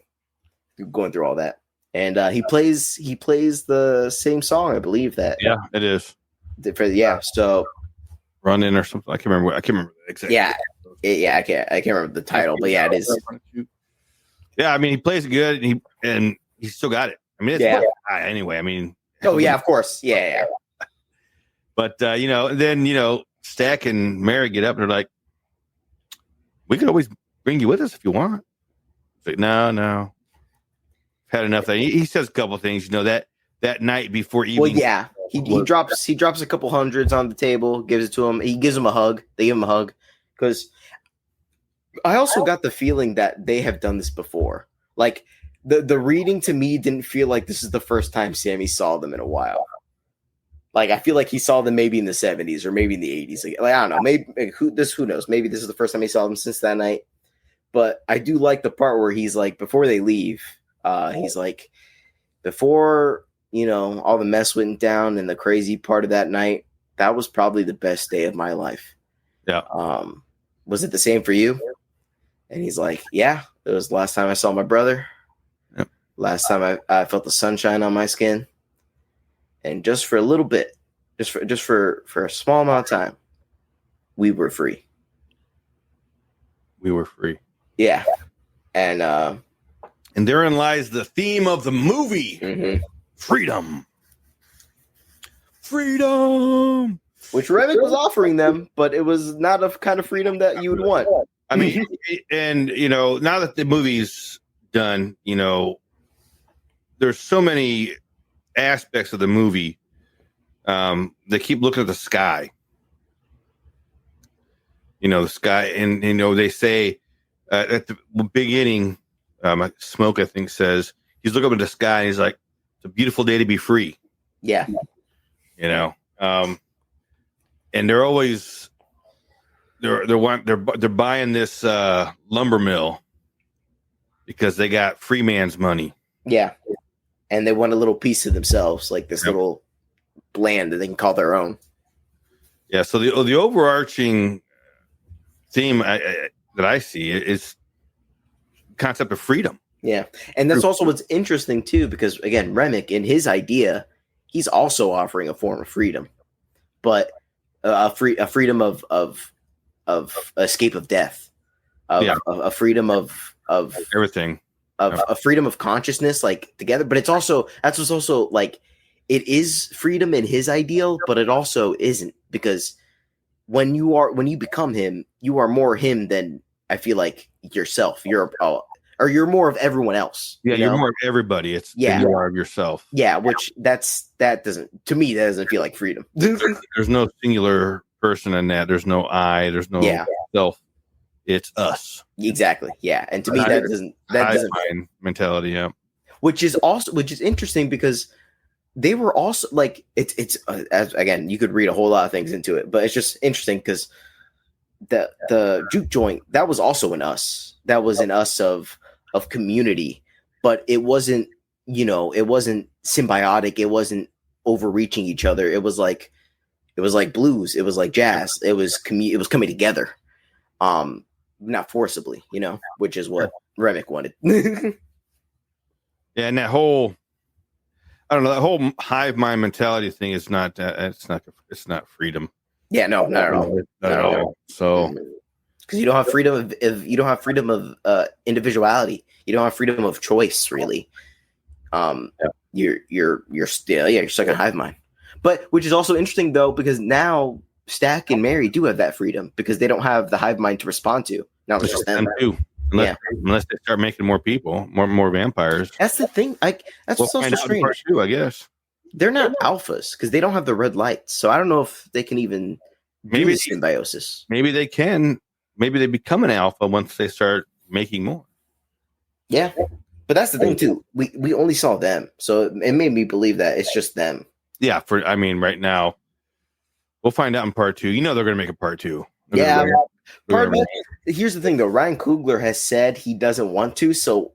going through all that. And he plays the same song, I believe that. Yeah, it is. So Run-In or something. I can't remember exactly. Yeah, I can't remember the title, but yeah, it is. Yeah, I mean, he plays good, and he still got it. I mean, it's anyway. I mean, oh yeah, of course, yeah. But then Stack and Mary get up and they're like, "We could always bring you with us if you want." It's like, no, had enough. He says a couple of things. That night before evening. Well, yeah, he drops a couple hundreds on the table, gives it to him. He gives him a hug. They give him a hug because I also got the feeling that they have done this before. Like the reading to me didn't feel like this is the first time Sammy saw them in a while. Like I feel like he saw them maybe in the 70s or maybe in the 80s. Like I don't know. Maybe who knows? Maybe this is the first time he saw them since that night. But I do like the part where he's like, before they leave, he's like, before all the mess went down and the crazy part of that night, that was probably the best day of my life. Yeah. Was it the same for you? And he's like, yeah, it was the last time I saw my brother. Yep. Last time I felt the sunshine on my skin. And just for a little bit, just for a small amount of time, we were free. We were free. Yeah. And therein lies the theme of the movie. Mm-hmm. Freedom. Which Remick was offering them, but it was not a kind of freedom that you would want. I mean, and now that the movie's done, there's so many aspects of the movie. They keep looking at the sky. The sky, and they say at the beginning, Smoke, I think, says he's looking up at the sky and he's like, "It's a beautiful day to be free." Yeah. And they're always they're buying this lumber mill because they got free man's money. Yeah. And they want a little piece of themselves, like this little land that they can call their own. Yeah. So the overarching theme that I see is concept of freedom. Yeah. And that's also what's interesting too, because again, Remick, in his idea, he's also offering a form of freedom, but a freedom of escape of death, a freedom of everything, a freedom of consciousness, like together. But that's what's also like, it is freedom in his ideal, but it also isn't, because when you become him, you are more him than, I feel like, yourself. You're more of everyone else. Yeah, you're more of everybody. It's than you are of yourself. Yeah, which that doesn't feel like freedom. There's no singular person in that. There's no I. There's no self. It's us. Exactly. Yeah, and to me that doesn't mentality. Yeah, which is interesting, because they were also like, it's as again, you could read a whole lot of things into it, but it's just interesting because the juke joint, that was also in us. That was in us of community, but it wasn't, it wasn't symbiotic. It wasn't overreaching each other. It was like blues. It was like jazz. It was coming together, not forcibly, which is what Remick wanted. Yeah, and that whole, I don't know, that whole hive mind mentality thing is not. It's not freedom. Yeah, no, not at all. Not at all. So. Because you don't have freedom of you don't have freedom of individuality. You don't have freedom of choice, really. You're still you're stuck in hive mind. But which is also interesting though, because now Stack and Mary do have that freedom because they don't have the hive mind to respond to. Now it's just them too. Unless they start making more people, more vampires. That's the thing. That's what's so strange. Part two, I guess they're not alphas because they don't have the red lights. So I don't know if they can even do symbiosis. Maybe they can. Maybe they become an alpha once they start making more. Yeah, but that's the thing too. We only saw them, so it made me believe that it's just them. Yeah, right now, we'll find out in part two. They're going to make a part two. Here's the thing though. Ryan Coogler has said he doesn't want to, so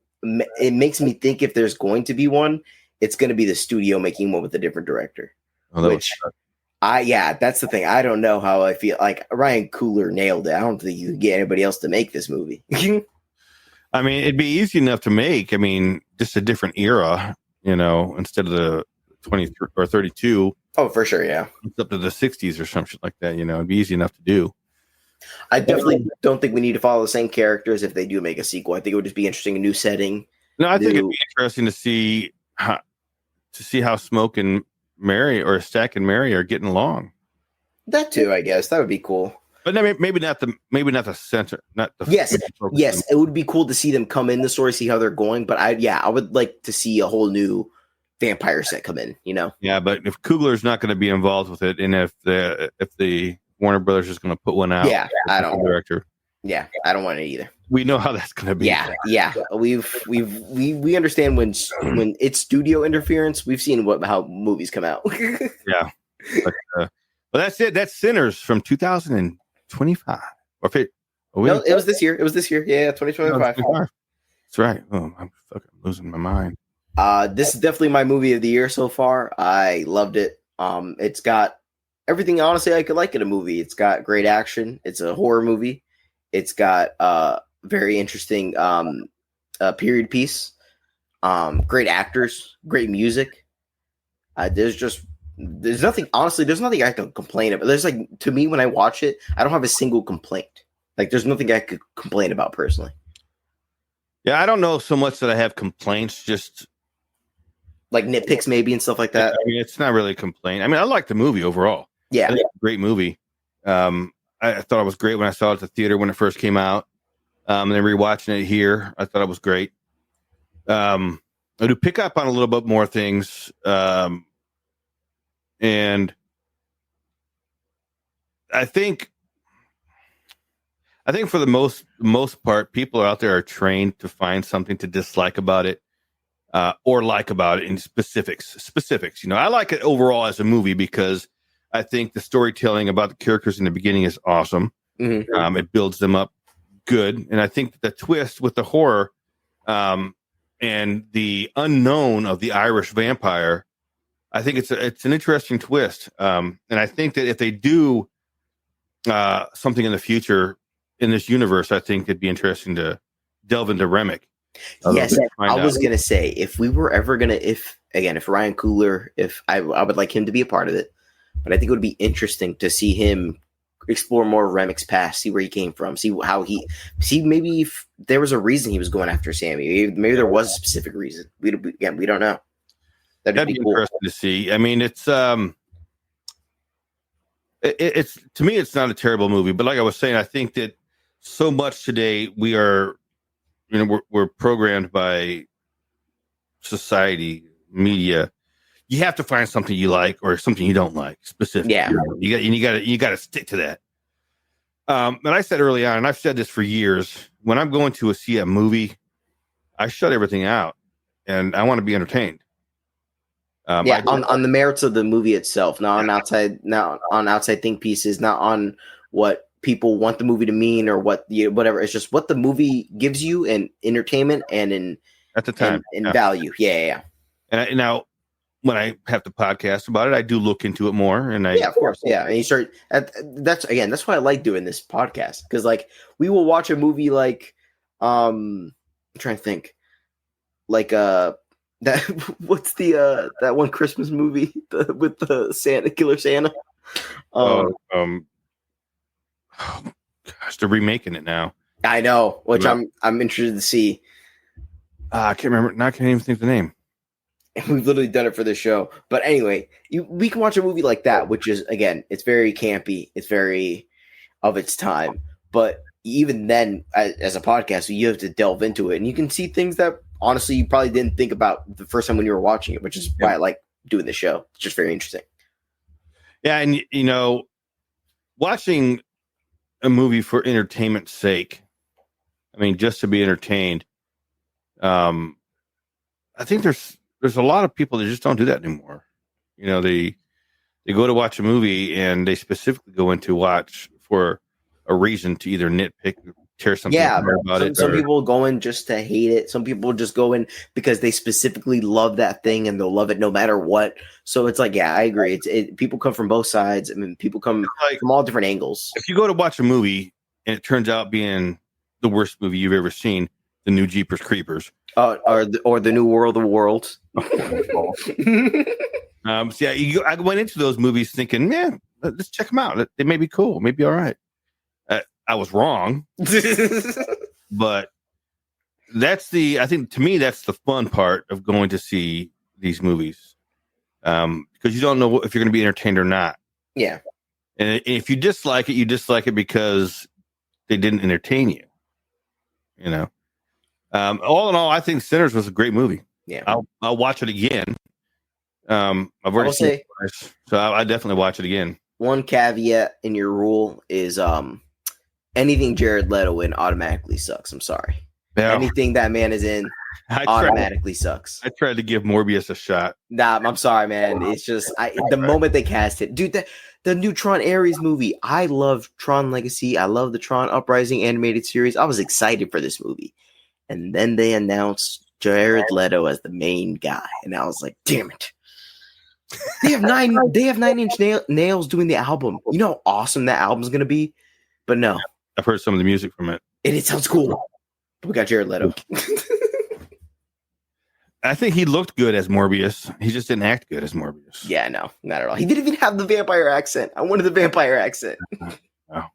it makes me think if there's going to be one, it's going to be the studio making one with a different director. That's the thing. I don't know how I feel. Like Ryan Coogler nailed it. I don't think you could get anybody else to make this movie. I mean, it'd be easy enough to make. I mean, just a different era, instead of the 23 or 32. Oh, for sure, yeah. It's up to the 60s or something like that. It'd be easy enough to do. I definitely don't think we need to follow the same characters if they do make a sequel. I think it would just be interesting, a new setting. No, I think it'd be interesting to see how Smoke and Mary or Stack and Mary are getting along. That too, I guess that would be cool. But maybe not the center, not the yes. It would be cool to see them come in the story, see how they're going. But I would like to see a whole new vampire set come in. Yeah, but if Coogler's not going to be involved with it, and if the Warner Brothers is going to put one out, I don't director. Yeah, I don't want it either. We know how that's going to be. Yeah. We understand when it's studio interference. We've seen how movies come out. Yeah, but that's it. That's Sinners from 2025. It was this year. Yeah, 2025. That's right. Oh, I'm fucking losing my mind. This is definitely my movie of the year so far. I loved it. It's got everything, honestly, I could like in a movie. It's got great action. It's a horror movie. It's got very interesting period piece. Great actors, great music. There's nothing, honestly, there's nothing I can complain about. There's to me, when I watch it, I don't have a single complaint. There's nothing I could complain about personally. Yeah, I don't know so much that I have complaints, just nitpicks maybe and stuff like that. I mean, it's not really a complaint. I mean, I like the movie overall. Yeah. It's a great movie. I thought it was great when I saw it at the theater when it first came out. And then rewatching it here, I thought it was great. I do pick up on a little bit more things. And I think for the most part, people out there are trained to find something to dislike about it, or like about it in specifics. I like it overall as a movie because I think the storytelling about the characters in the beginning is awesome. Mm-hmm. It builds them up good. And I think the twist with the horror, and the unknown of the Irish vampire, I think it's an interesting twist. And I think that if they do something in the future in this universe, I think it'd be interesting to delve into Remick. Yes, I was going to say, if we were ever going to, if Ryan Coogler, if I would like him to be a part of it, but I think it would be interesting to see him explore more Remick's past, see where he came from, see maybe if there was a reason he was going after Sammy. Maybe there was a specific reason. We don't know. That'd be cool. Interesting to see. I mean, it's to me, it's not a terrible movie, but like I was saying, I think that so much today we are, we're programmed by society, media. You have to find something you like or something you don't like specifically. Yeah, you got to stick to that. And I said early on, and I've said this for years, when I'm going to see a movie, I shut everything out, and I want to be entertained. On the merits of the movie itself, not on outside think pieces, not on what people want the movie to mean or whatever. It's just what the movie gives you in entertainment and in at the time in value. Yeah. And now when I have to podcast about it, I do look into it more. And of course, yeah. And you start. That's why I like doing this podcast, because we will watch a movie I'm trying to think, that what's the that one Christmas movie with the Santa Killer Santa? Oh gosh, they're remaking it now. I know, which I'm interested to see. I can't remember. Now I can't even think the name. And we've literally done it for the show. But anyway, we can watch a movie like that, which is, again, it's very campy. It's very of its time. But even then, as a podcast, you have to delve into it. And you can see things that, honestly, you probably didn't think about the first time when you were watching it, which is why I like doing the show. It's just very interesting. Yeah, and, watching a movie for entertainment's sake, I mean, just to be entertained, I think there's a lot of people that just don't do that anymore. They go to watch a movie and they specifically go in to watch for a reason to either nitpick, tear something about it. Some people go in just to hate it. Some people just go in because they specifically love that thing and they'll love it no matter what. So it's I agree. People come from both sides. I mean, people come from all different angles. If you go to watch a movie and it turns out being the worst movie you've ever seen, the new Jeepers Creepers, or the new World of Worlds. So yeah, I went into those movies thinking, man, let's check them out. They may be cool, maybe all right. I was wrong, but I think to me that's the fun part of going to see these movies, because you don't know if you're going to be entertained or not. Yeah, and if you dislike it, you dislike it because they didn't entertain you. You know, all in all, I think Sinners was a great movie. Yeah, I'll watch it again. I've already seen it twice, so I definitely watch it again. One caveat in your rule is anything Jared Leto in automatically sucks. I'm sorry. Yeah. Anything that man is in automatically sucks. I tried to give Morbius a shot. Nah, I'm sorry, man. It's just the moment they cast it, dude. The new Tron Ares movie. I love Tron Legacy. I love the Tron Uprising animated series. I was excited for this movie, and then they announced Jared Leto as the main guy, and I was like, damn it. They have 9-inch nails doing the album. You know how awesome that album's gonna be, but no. I've heard some of the music from it. It sounds cool. We got Jared Leto. I think he looked good as Morbius. He just didn't act good as Morbius. Yeah, no, not at all. He didn't even have the vampire accent. I wanted the vampire accent. Oh.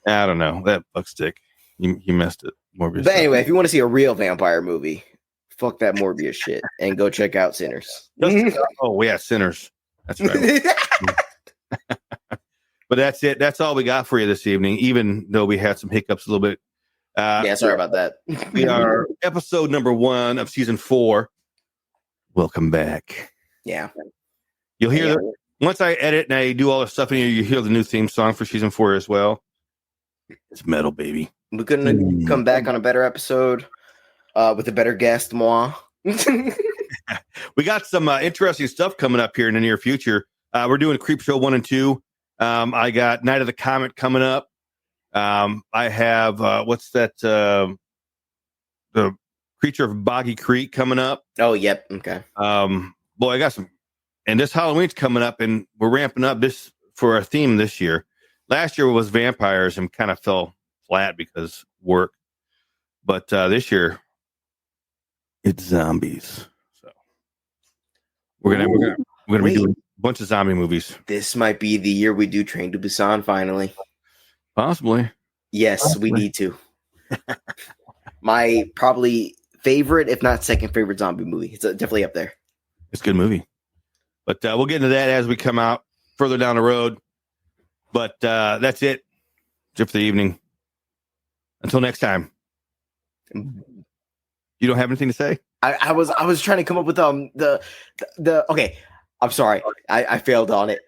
I don't know. That fuckstick. He messed it. Morbius. But anyway, if you want to see a real vampire movie, fuck that Morbius shit and go check out Sinners. Oh, yeah, Sinners. That's right. But that's it. That's all we got for you this evening, even though we had some hiccups a little bit. Yeah, sorry about that. We are episode number 1 of season 4. Welcome back. Yeah. You'll hear once I edit and I do all the stuff in here, you hear the new theme song for season 4 as well. It's metal, baby. We're gonna come back on a better episode with a better guest, moi. We got some interesting stuff coming up here in the near future. We're doing Creep Show 1 and 2. I got Night of the Comet coming up. I have what's that? The Creature of Boggy Creek coming up. Oh, yep. Okay. Boy, I got some, and this Halloween's coming up, and we're ramping up this for our theme this year. Last year was vampires and kind of fell flat because work, but this year it's zombies. So we're gonna be doing a bunch of zombie movies. This might be the year we do Train to Busan finally. Possibly. Yes, we need to. My probably favorite, if not second favorite zombie movie. It's definitely up there. It's a good movie. But we'll get into that as we come out further down the road. But that's it for the evening. Until next time. You don't have anything to say? I was trying to come up with the okay. I'm sorry. I failed on it.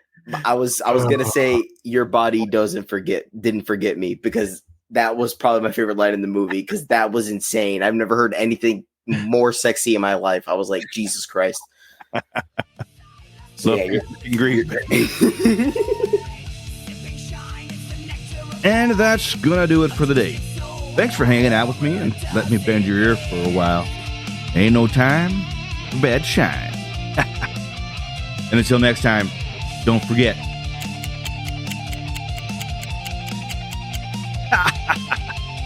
I was gonna say your body didn't forget me, because that was probably my favorite line in the movie, because that was insane. I've never heard anything more sexy in my life. I was like, Jesus Christ. So, yeah, and that's gonna do it for the day. Thanks for hanging out with me and let me bend your ear for a while. Ain't no time for bad shine. And until next time, don't forget.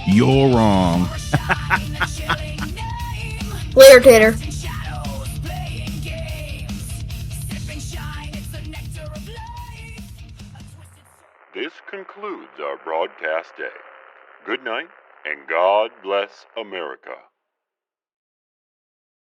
You're wrong. Later, Tater. This concludes our broadcast day. Good night, and God bless America.